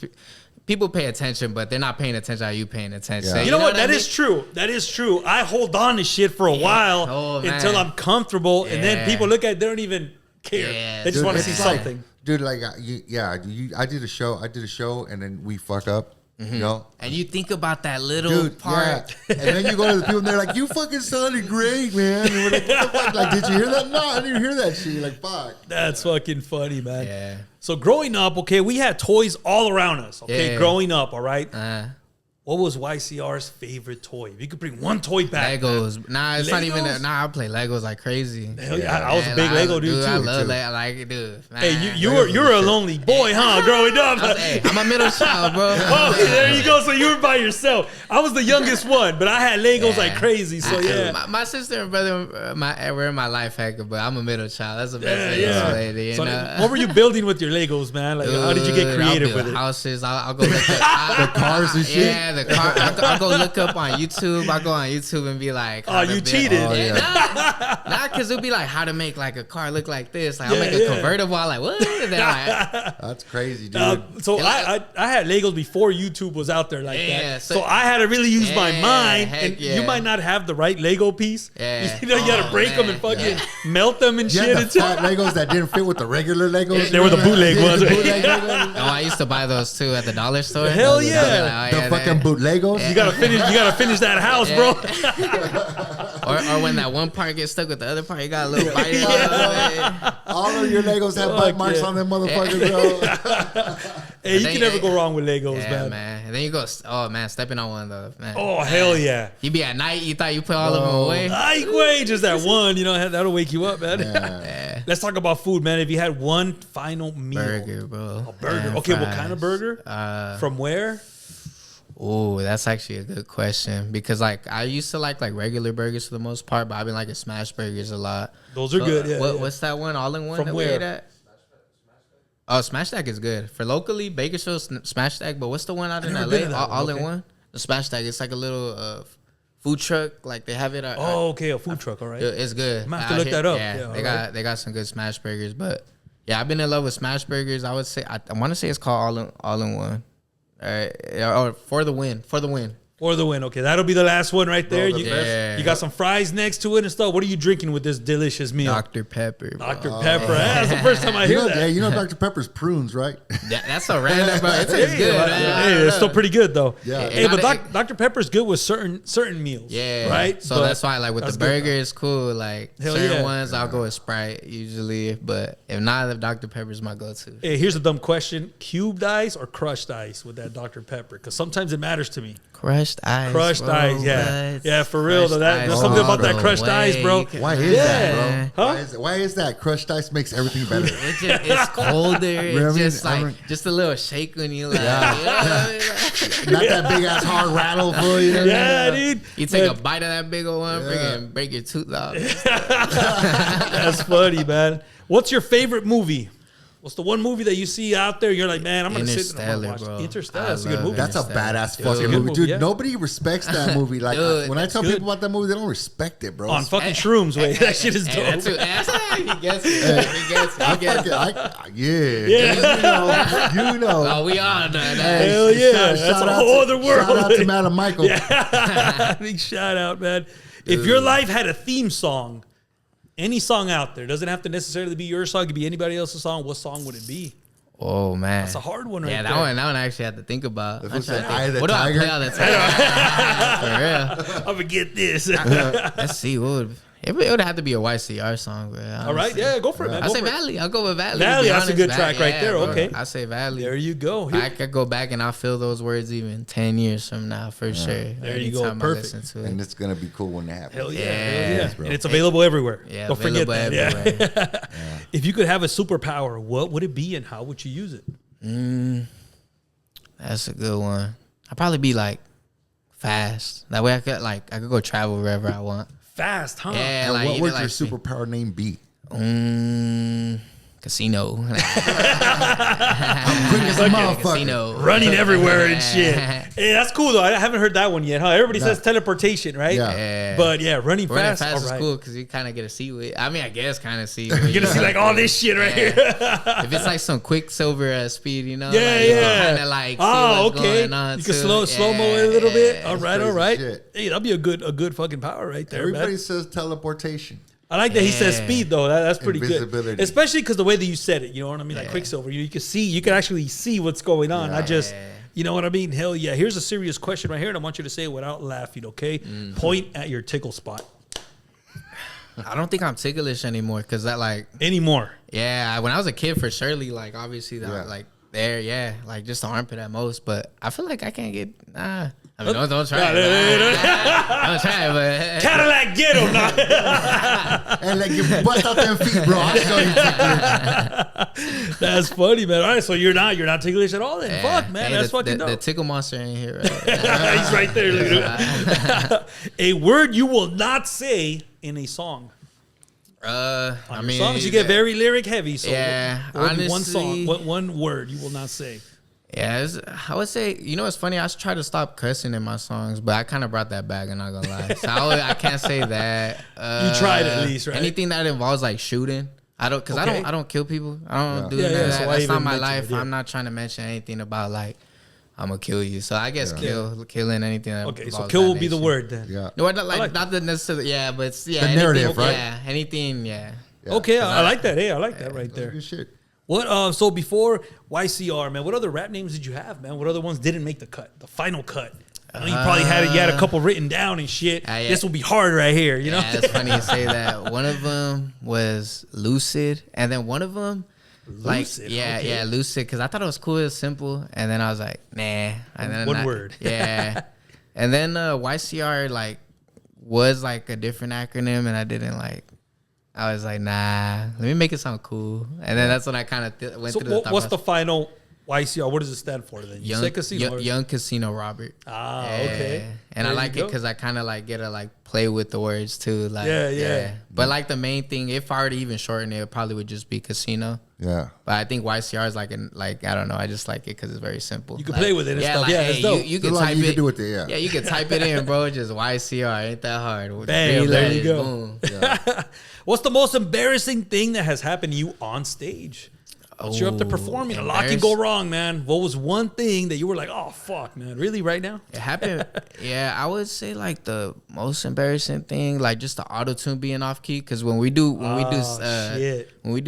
people pay attention, but they're not paying attention how you paying attention. You know what? That is true. That is true. I hold on to shit for a while until I'm comfortable, and then people look at it, they don't even care. They just want to see something. Dude, like, I did a show, and then we fuck up. You know, and you think about that little part, and then you go to the people and they're like, "You fucking sounded great, man." And we're like, what the fuck? Like, did you hear that? No, I didn't hear that shit. You're like, fuck. That's fucking funny, man. Yeah. So growing up, we had toys all around us. Growing up, all right. What was YCR's favorite toy? If you could bring one toy back. Legos. Nah, it's Legos? Not even. I play Legos like crazy. Hell yeah, I was a big Lego dude too. I love Lego. Like, dude. Man. Hey, you were a lonely boy, huh? Growing up. I'm a middle child, bro. Oh, there you go. So you were by yourself. I was the youngest one, but I had Legos like crazy. So my sister and brother were in my life hacker, but I'm a middle child. That's the best lady. So what were you building with your Legos, man? Like, how did you get creative with it? Houses. I'll go look at the cars and shit. Yeah, the car. I'll go look up on YouTube. I'll go on YouTube and be like, "Oh, you cheated!" Nah, because it'd be like how to make like a car look like this. Like I'll make a convertible. I'm like, what? And then that's crazy, dude. So I had Legos before YouTube was out there like that. So I had to really use my mind. And you might not have the right Lego piece. Yeah. You got to break them and fucking melt them and shit. The fat Legos that didn't fit with the regular Legos. They were the bootleg ones. I used to buy those too at the dollar store. Hell yeah! The fucking bootlegos. You gotta finish that house, bro. or when that one part gets stuck with the other part, you got a little bite. All of your Legos have bite marks on them motherfuckers, bro. Hey, you can never go wrong with Legos, man. And then you go, stepping on one of those, man. Oh, hell yeah. You be at night, you thought you put all of them away. Wait, just that one, that'll wake you up, man. Yeah. Let's talk about food, man. If you had one final meal. Burger, bro. A burger. Okay, what kind of burger? From where? Oh, that's actually a good question, because like I used to like regular burgers for the most part, but I've been liking smash burgers a lot. Those are good. Yeah. What's that one? All in one. From where? Oh, Smash Stack is good for locally. Bakersfield Smash Stack, but what's the one out in LA? All in one. The Smash Stack. It's like a little food truck. Like they have it. A food truck. All right. It's good. I'm gonna have to look that up. Yeah, they got some good smash burgers, but yeah, I've been in love with smash burgers. I would say I want to say it's called all in one. Or for the win. For the win. Okay, that'll be the last one right there. Bro, You got some fries next to it and stuff. What are you drinking with this delicious meal? Dr. Pepper. Bro. Dr. Pepper. That's the first time I hear that. Yeah, you know Dr. Pepper's prunes, right? That's a random, bro. It tastes good. Hey, it's still pretty good though. Yeah. Hey, but Dr. Pepper's good with certain meals. Yeah. Right. So that's why, like with the burger, it's cool. Like Hell certain ones, I'll go with Sprite usually, but if not, the Dr. Pepper's my go-to. Hey, here's a dumb question: cubed ice or crushed ice with that Dr. Pepper? Because sometimes it matters to me. Crushed ice. Crushed ice, yeah. Yeah, for real though. There's something about that crushed ice, bro. Why is that, bro? Huh? Why is that? Crushed ice makes everything better. It's colder. It's just just a little shake when you like. Not that big ass hard rattle for you. Yeah, dude. You take a bite of that big old one, break your tooth off. That's funny, man. What's your favorite movie? What's the one movie that you see out there? You're like, man, I'm gonna sit and watch Interstellar. That's a good movie. That's a badass fucking movie, dude. Nobody respects that movie. Like dude, when I tell people about that movie, they don't respect it, bro. On fucking shrooms, way. That shit is dope. He gets it. He gets it. You know. Oh, we all know that. Hell yeah, that's a whole other world. Shout out to Madam Michael. Big shout out, man. If your life had a theme song, any song out there, doesn't have to necessarily be your song, it could be anybody else's song. What song would it be? Oh man, that's a hard one, right? Yeah, there. that one I actually had to think about. What do I play all the time? For real, I'm gonna get this. Let's see, it would have to be a YCR song, bro. All right, yeah, go for it, man. I say Valley. I'll go with Valley. Valley, that's a good track right there. Okay, I say Valley. There you go. I could go back and I'll feel those words even 10 years from now for sure. There you go, perfect. And it's gonna be cool when it happens. Hell yeah, and it's available everywhere. Yeah, don't forget that. Yeah. If you could have a superpower, what would it be and how would you use it? That's a good one. I'd probably be like fast. That way I could go travel wherever I want. Fast, huh? Yeah, like, what would your superpower name be? Casino. I'm quick as a motherfucker. Casino. Running everywhere and shit. Hey, that's cool though. I haven't heard that one yet, huh? Everybody says teleportation, right? Yeah. But yeah, running fast is cool because you kind of get to see what. I mean, I guess kind of see. You get to see like all this shit right here. If it's like some Quicksilver speed, you know. Yeah, kind of like. Oh, okay. You can slow mo a little bit. All right. Hey, that'll be a good fucking power right there. Everybody man. says teleportation. I like that he says speed though. That's pretty good, especially because the way that you said it. You know what I mean? Like Quicksilver, you can actually see what's going on. You know what I mean? Hell yeah! Here's a serious question right here, and I want you to say it without laughing. Okay? Point at your tickle spot. I don't think I'm ticklish anymore because that anymore. Yeah, when I was a kid, for surely obviously that like just the armpit at most. But I feel like I can't get. I mean, don't try. Don't try, but Cadillac, get him now. And you bust out them feet, bro. I'll show you. That's funny, man. All right, so you're not ticklish at all then. Yeah. Fuck, man, that's fucking dope. The tickle monster ain't here, right? He's right there. Look at a word you will not say in a song. I mean, songs you get very lyric heavy. So honestly, one song, one word you will not say. Yeah, I would say, it's funny. I try to stop cussing in my songs, but I kind of brought that back, I'm not gonna lie. So I can't say that. You tried at least, right? Anything that involves shooting, I don't kill people. I don't do that. So that's not my life. I'm not trying to mention anything about I'm gonna kill you. So I guess killing anything. That so kill will be the word then. Yeah. No, not the necessarily. Yeah, but the narrative, right? Yeah, anything. Yeah. Okay, I like that. Hey, I like that right there. Good shit. What? So before YCR, man, what other rap names did you have, man? What other ones didn't make the cut? The final cut. I know you probably had a couple written down and shit. Yeah. This will be hard right here, you know? Yeah, it's funny you say that. One of them was Lucid, and then one of them, Lucid, Lucid, because I thought it was cool, it was simple, and then I was like, nah. And then one word. Yeah. And then YCR, was a different acronym, and I didn't I was like, nah, let me make it sound cool. And then that's when I kind of went through the thought. What's the final YCR? What does it stand for then? Young Casino Robert. Okay. And I like it because I kind of get to play with the words too. Yeah. But the main thing, if I were to even shorten it probably would just be Casino. Yeah. But I think YCR is I don't know. I just like it because it's very simple. You can play with it and stuff. Yeah, it's dope. You can type it. Do it. Yeah, you can type it in, bro. Just YCR. Ain't that hard. Bam, there you go. Boom. Yeah. What's the most embarrassing thing that has happened to you on stage? Once you're up there performing, a lot can go wrong, man. What was one thing that you were like, oh, fuck, man, really, right now? It happened. Yeah, I would say like the most embarrassing thing, like just the auto-tune being off key. Because when we do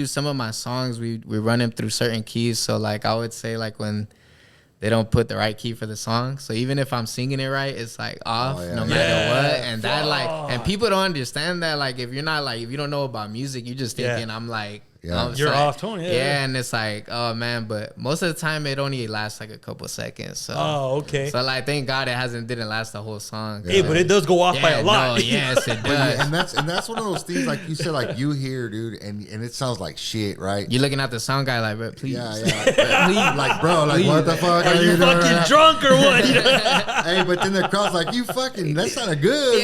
some of my songs, we run them through certain keys. So like I would say like when they don't put the right key for the song, so even if I'm singing it right, it's like off no matter what. And that like, and people don't understand that. Like if you're not like, if you don't know about music, you just thinking I'm like, you're like, off tone. And it's like, oh man, but most of the time it only lasts like a couple seconds. So okay. So like, thank God didn't last the whole song. Hey, but it does go off by a lot. No, yes, it does. and that's one of those things like you said, like you hear, dude, and it sounds like shit, right? You're looking at the sound guy like, bro, please. Please. Like, bro, like what the fuck? Are you fucking drunk or what? Hey, but then the crowd's like, you fucking, that sounded good.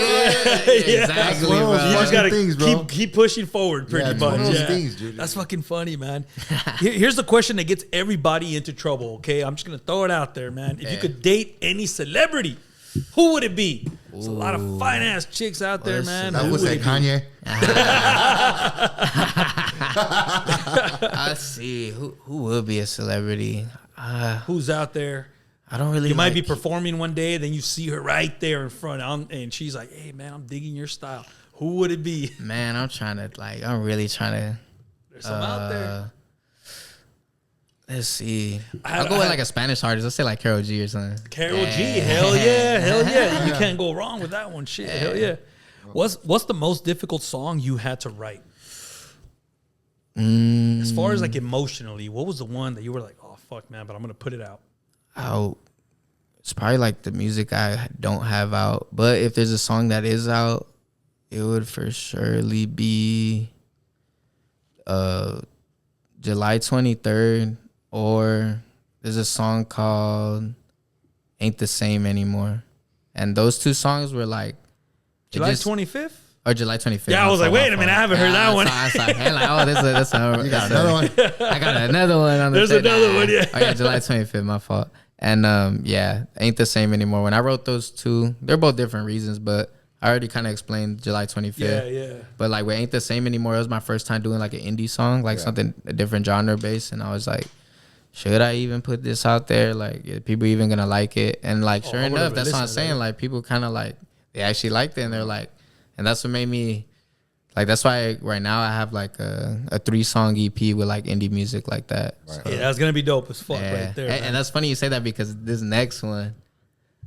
Exactly, bro. You just gotta things, bro. keep pushing forward pretty much. One of those things, dude. That's fucking funny, man. Here's the question that gets everybody into trouble, okay? I'm just gonna throw it out there, man. If you could date any celebrity, who would it be? There's a lot of fine ass chicks out there, man. That was that Kanye. I see. Who would be a celebrity? Who's out there? I don't really. You might be performing one day, then you see her right there in front, and she's like, "Hey, man, I'm digging your style." Who would it be? Man, I'm really trying to. There's some out there. Let's see. I'll go with like a Spanish artist. Let's say like Karol G or something. Karol G, hell yeah. You can't go wrong with that one. Shit, hell yeah. What's the most difficult song you had to write? As far as like emotionally, what was the one that you were like, oh fuck, man, but I'm gonna put it out? It's probably like the music I don't have out. But if there's a song that is out, it would for surely be July 23rd, or there's a song called Ain't the Same Anymore. And those two songs were like July 25th? Or July 25th. Yeah, I was like, wait a minute, I haven't heard that one. I got another one. I got another one on the There's another one, yeah. Oh, yeah, July 25th, my fault. And Ain't the Same Anymore. When I wrote those two, they're both different reasons, but I already kind of explained July 25th. Yeah. But like with Ain't the Same Anymore, it was my first time doing like an indie song, like something a different genre based, and I was like, should I even put this out there? Like, are people even gonna like it? And like, sure enough, that's what I'm saying. Like, people kind of like, they actually liked it, and they're like, and that's what made me like. That's why right now I have like a 3-song EP with like indie music like that. Right. So, yeah, that's gonna be dope as fuck right there. And that's funny you say that, because this next one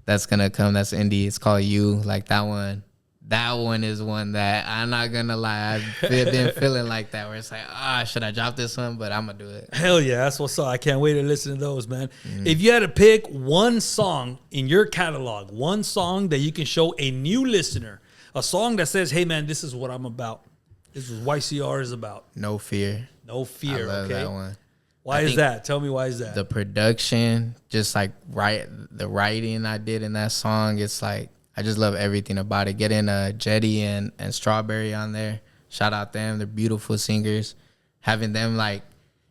that's gonna come, that's indie. It's called You. Like that one. That one is one that I'm not gonna lie, I've been feeling like that, where it's like, should I drop this one? But I'm gonna do it. Hell yeah, that's what's up. I can't wait to listen to those, man. If you had to pick one song in your catalog, one song that you can show a new listener, a song that says, hey man, this is what I'm about. This is what YCR is about. No Fear. No Fear, I love okay? that one. Why is that? Tell me why is that? The production, just like the writing I did in that song, it's like, I just love everything about it. Getting Jetty and Strawberry on there. Shout out them. They're beautiful singers. Having them like,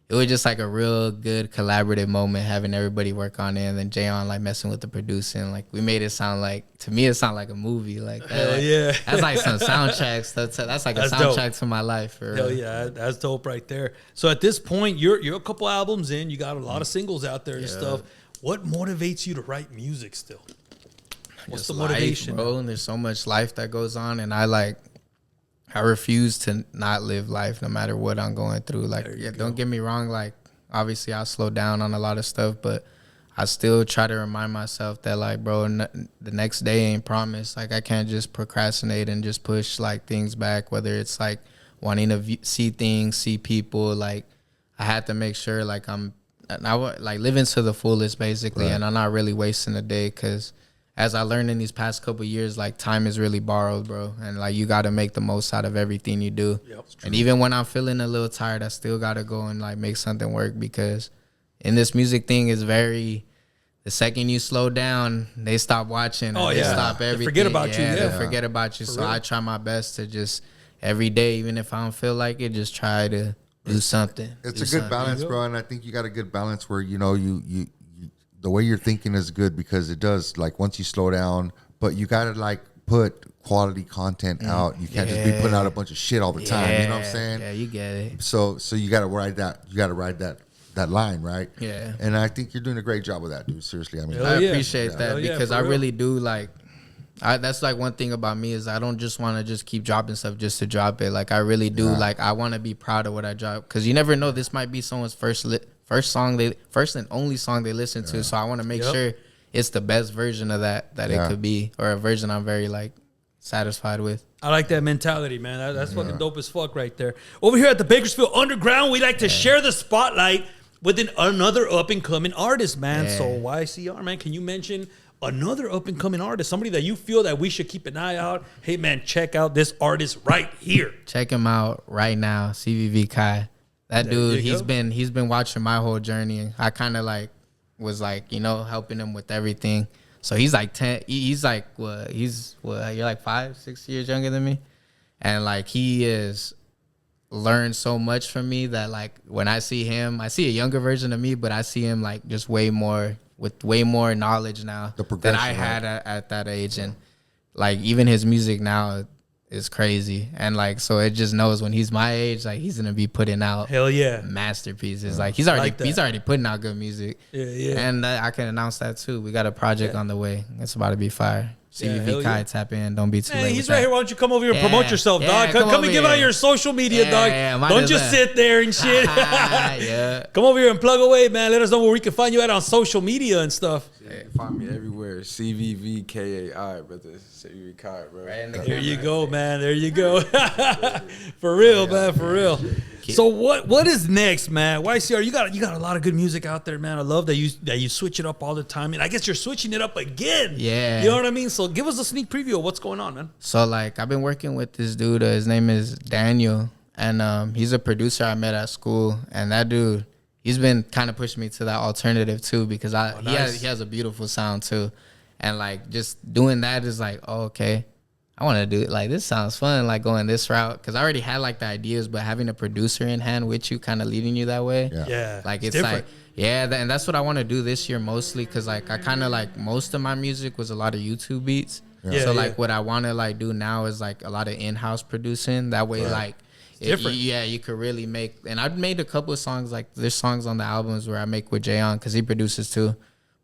it was just like a real good collaborative moment, having everybody work on it, and then Jayon like messing with the producing. Like, we made it sound like, to me, it sounded like a movie. Like, hell yeah. That's like some soundtracks. That's like a soundtrack to my life. Hell yeah, that's dope right there. So at this point, you're a couple albums in. You got a lot of singles out there and stuff. What motivates you to write music still? What's the motivation, bro? And there's so much life that goes on, and I refuse to not live life no matter what I'm going through. Like, don't get me wrong. Like, obviously, I'll slow down on a lot of stuff, but I still try to remind myself that, like, bro, the next day ain't promised. Like, I can't just procrastinate and just push like things back. Whether it's like wanting to see things, see people. Like, I had to make sure like I'm like living to the fullest, basically, and I'm not really wasting a day, because as I learned in these past couple of years, like, time is really borrowed, bro. And like, you got to make the most out of everything you do. Yep. And even when I'm feeling a little tired, I still got to go and like make something work, because in this music thing is the second you slow down, they stop watching. They stop everything. They forget about you. They forget about you. So I try my best to just every day, even if I don't feel like it, just try to do something. It's a good balance, bro. And I think you got a good balance where, you know, you the way you're thinking is good, because it does, like, once you slow down, but you got to like put quality content out. You can't just be putting out a bunch of shit all the time. You know what I'm saying? Yeah, you get it. So you got to ride that. You got to ride that that line, right? Yeah. And I think you're doing a great job with that, dude. Seriously, I mean, I yeah. appreciate that Hell yeah, because for I real. really do like. That's like one thing about me is I don't just want to just keep dropping stuff just to drop it. Like I really do. Like I want to be proud of what I drop because you never know. This might be someone's first and only song they listen to. So I want to make sure it's the best version of that it could be, or a version I'm very like satisfied with. I like that mentality, man. That's fucking dope as fuck right there. Over here at the Bakersfield Underground, we like to share the spotlight with another up-and-coming artist, man. Yeah. So YCR, man, can you mention another up-and-coming artist, somebody that you feel that we should keep an eye out? Hey, man, check out this artist right here. Check him out right now, CVV Kai. That There dude, you go. he's been watching my whole journey. I kind of like was like, helping him with everything. So he's like 10. He's like what? You're like 5-6 years younger than me, and like he is learned so much from me that like when I see him, I see a younger version of me, but I see him like just way more knowledge now than I had at that age, and like even his music now is crazy, and like so it just knows when he's my age, like he's gonna be putting out Hell yeah. masterpieces. Like he's already putting out good music. Yeah. And I can announce that too. We got a project on the way. It's about to be fire. hell CVV Kai, yeah. tap in. Don't be too Man, late. he's with right that. here. Why don't you come over here and promote yourself, dog? Come over and give out here. your social media, dog. might Don't as just well. sit there and shit. Yeah. Come over here and plug away, man. Let us know where we can find you at on social media and stuff. Yeah, you can find me everywhere. CVVKAI, brother. CVV Kai, bro. Right in the There you go, man. There you go. For real, man. For real. So what is next, man? YCR, you got a lot of good music out there, man. I love that you switch it up all the time, and I guess you're switching it up again. Yeah. You know what I mean? So give us a sneak preview of what's going on, man. So like I've been working with this dude. His name is Daniel, and he's a producer I met at school. And that dude, he's been kind of pushing me to that alternative too, because nice. he has a beautiful sound too, and like just doing that is like, oh, okay, I want to do it. Like this sounds fun, like going this route, because I already had like the ideas, but having a producer in hand with you, kind of leading you that way. Yeah. Like it's different. like, yeah, and that's what I want to do this year mostly, because like I kind of like most of my music was a lot of YouTube beats. Yeah, So yeah. like what I want to like do now is like a lot of in-house producing. That way, like different. you could really make. And I've made a couple of songs, like there's songs on the albums where I make with Jay on, because he produces too.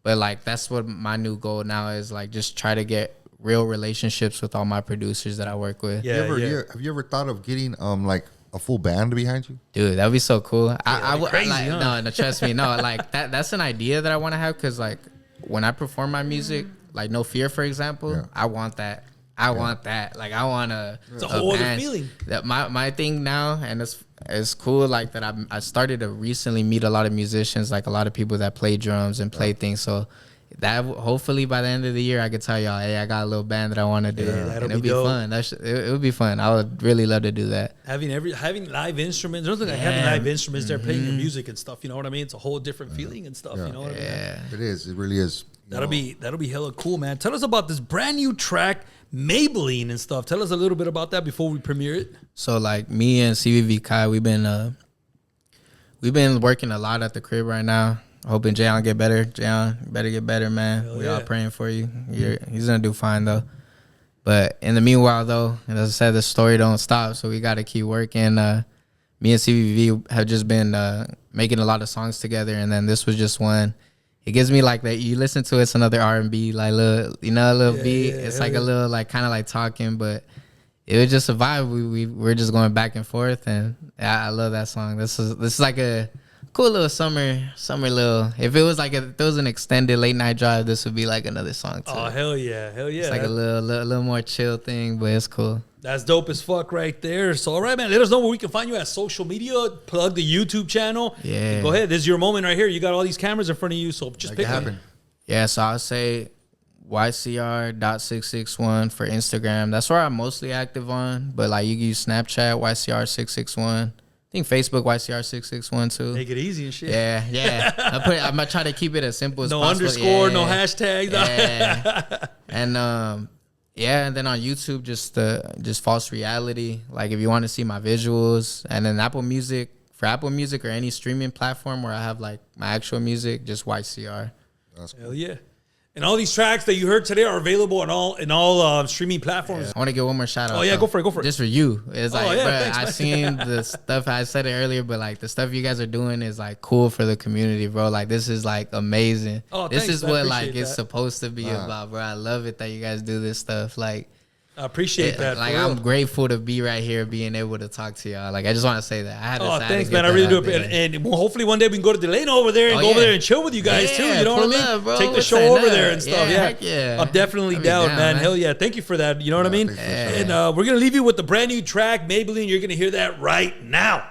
But like that's what my new goal now is, like just try to get real relationships with all my producers that I work with. Yeah, Have you ever thought of getting like a full band behind you? Dude, that'd be so cool. I would crazy, like, huh? no, trust me, no, like that's an idea that I want to have, because like when I perform my music, like No Fear, for example, I want that. I want that. Like I want It's a whole other feeling. That my thing now, and it's cool. Like that, I started to recently meet a lot of musicians, like a lot of people that play drums and play things. So that hopefully by the end of the year, I could tell y'all, hey, I got a little band that I want to do, that'll and it'll be be dope. fun. It would be fun. I would really love to do that. Having live instruments. There's nothing like having live instruments there playing your music and stuff. You know what I mean? It's a whole different feeling and stuff. You know what I mean? Yeah. It is. It really is. That'll be hella cool, man. Tell us about this brand new track, Maybelline and stuff. Tell us a little bit about that before we premiere it. So like me and CVV Kai, we've been working a lot at the crib right now. Hoping Jayon get better. Jayon better get better, man. We all praying for you. He's gonna do fine though. But in the meanwhile though, and as I said, the story don't stop, so we gotta keep working. Me and CVV have just been making a lot of songs together, and then this was just one. It gives me like that. You listen to it's another R&B, like little, a little beat. It's like a little like kind of like talking, but it was just a vibe. We're just going back and forth, and I love that song. This is like a cool little summer little. If it was an extended late night drive, this would be like another song too. Oh hell yeah. It's like a little more chill thing, but it's cool. That's dope as fuck right there. So all right, man. Let us know where we can find you at social media. Plug the YouTube channel. Yeah. Go ahead. This is your moment right here. You got all these cameras in front of you, so just Make pick it one. happen. Yeah, so I'll say YCR.661 for Instagram. That's where I'm mostly active on. But like you can use Snapchat, YCR661. I think Facebook, YCR661 too. Make it easy and shit. Yeah. I'm gonna try to keep it as simple as No possible. underscore, Yeah. no hashtags. Yeah. And and then on YouTube, just False Reality. Like if you want to see my visuals, and then Apple Music or any streaming platform where I have like my actual music, just YCR. Hell yeah. And all these tracks that you heard today are available on all streaming platforms. I want to give one more shout out. Oh yeah, go for it. Just for you. It's like, thanks, I man. seen the stuff. I said it earlier, but like the stuff you guys are doing is like cool for the community, bro. Like this is like amazing. Oh, this thanks, is man. what Appreciate like it's that. supposed to be about, bro. I love it that you guys do this stuff. Like. I appreciate that. Like I'm grateful to be right here, being able to talk to y'all. Like I just want to say that. Thanks, man. I really do. And hopefully one day we can go to Delano over there and go over there and chill with you guys too. You know what I mean? Up, bro. Take the show over there and stuff. Yeah. I'm definitely down, man. Hell yeah. Thank you for that. You know what I mean? And we're gonna leave you with the brand new track, Maybelline. You're gonna hear that right now.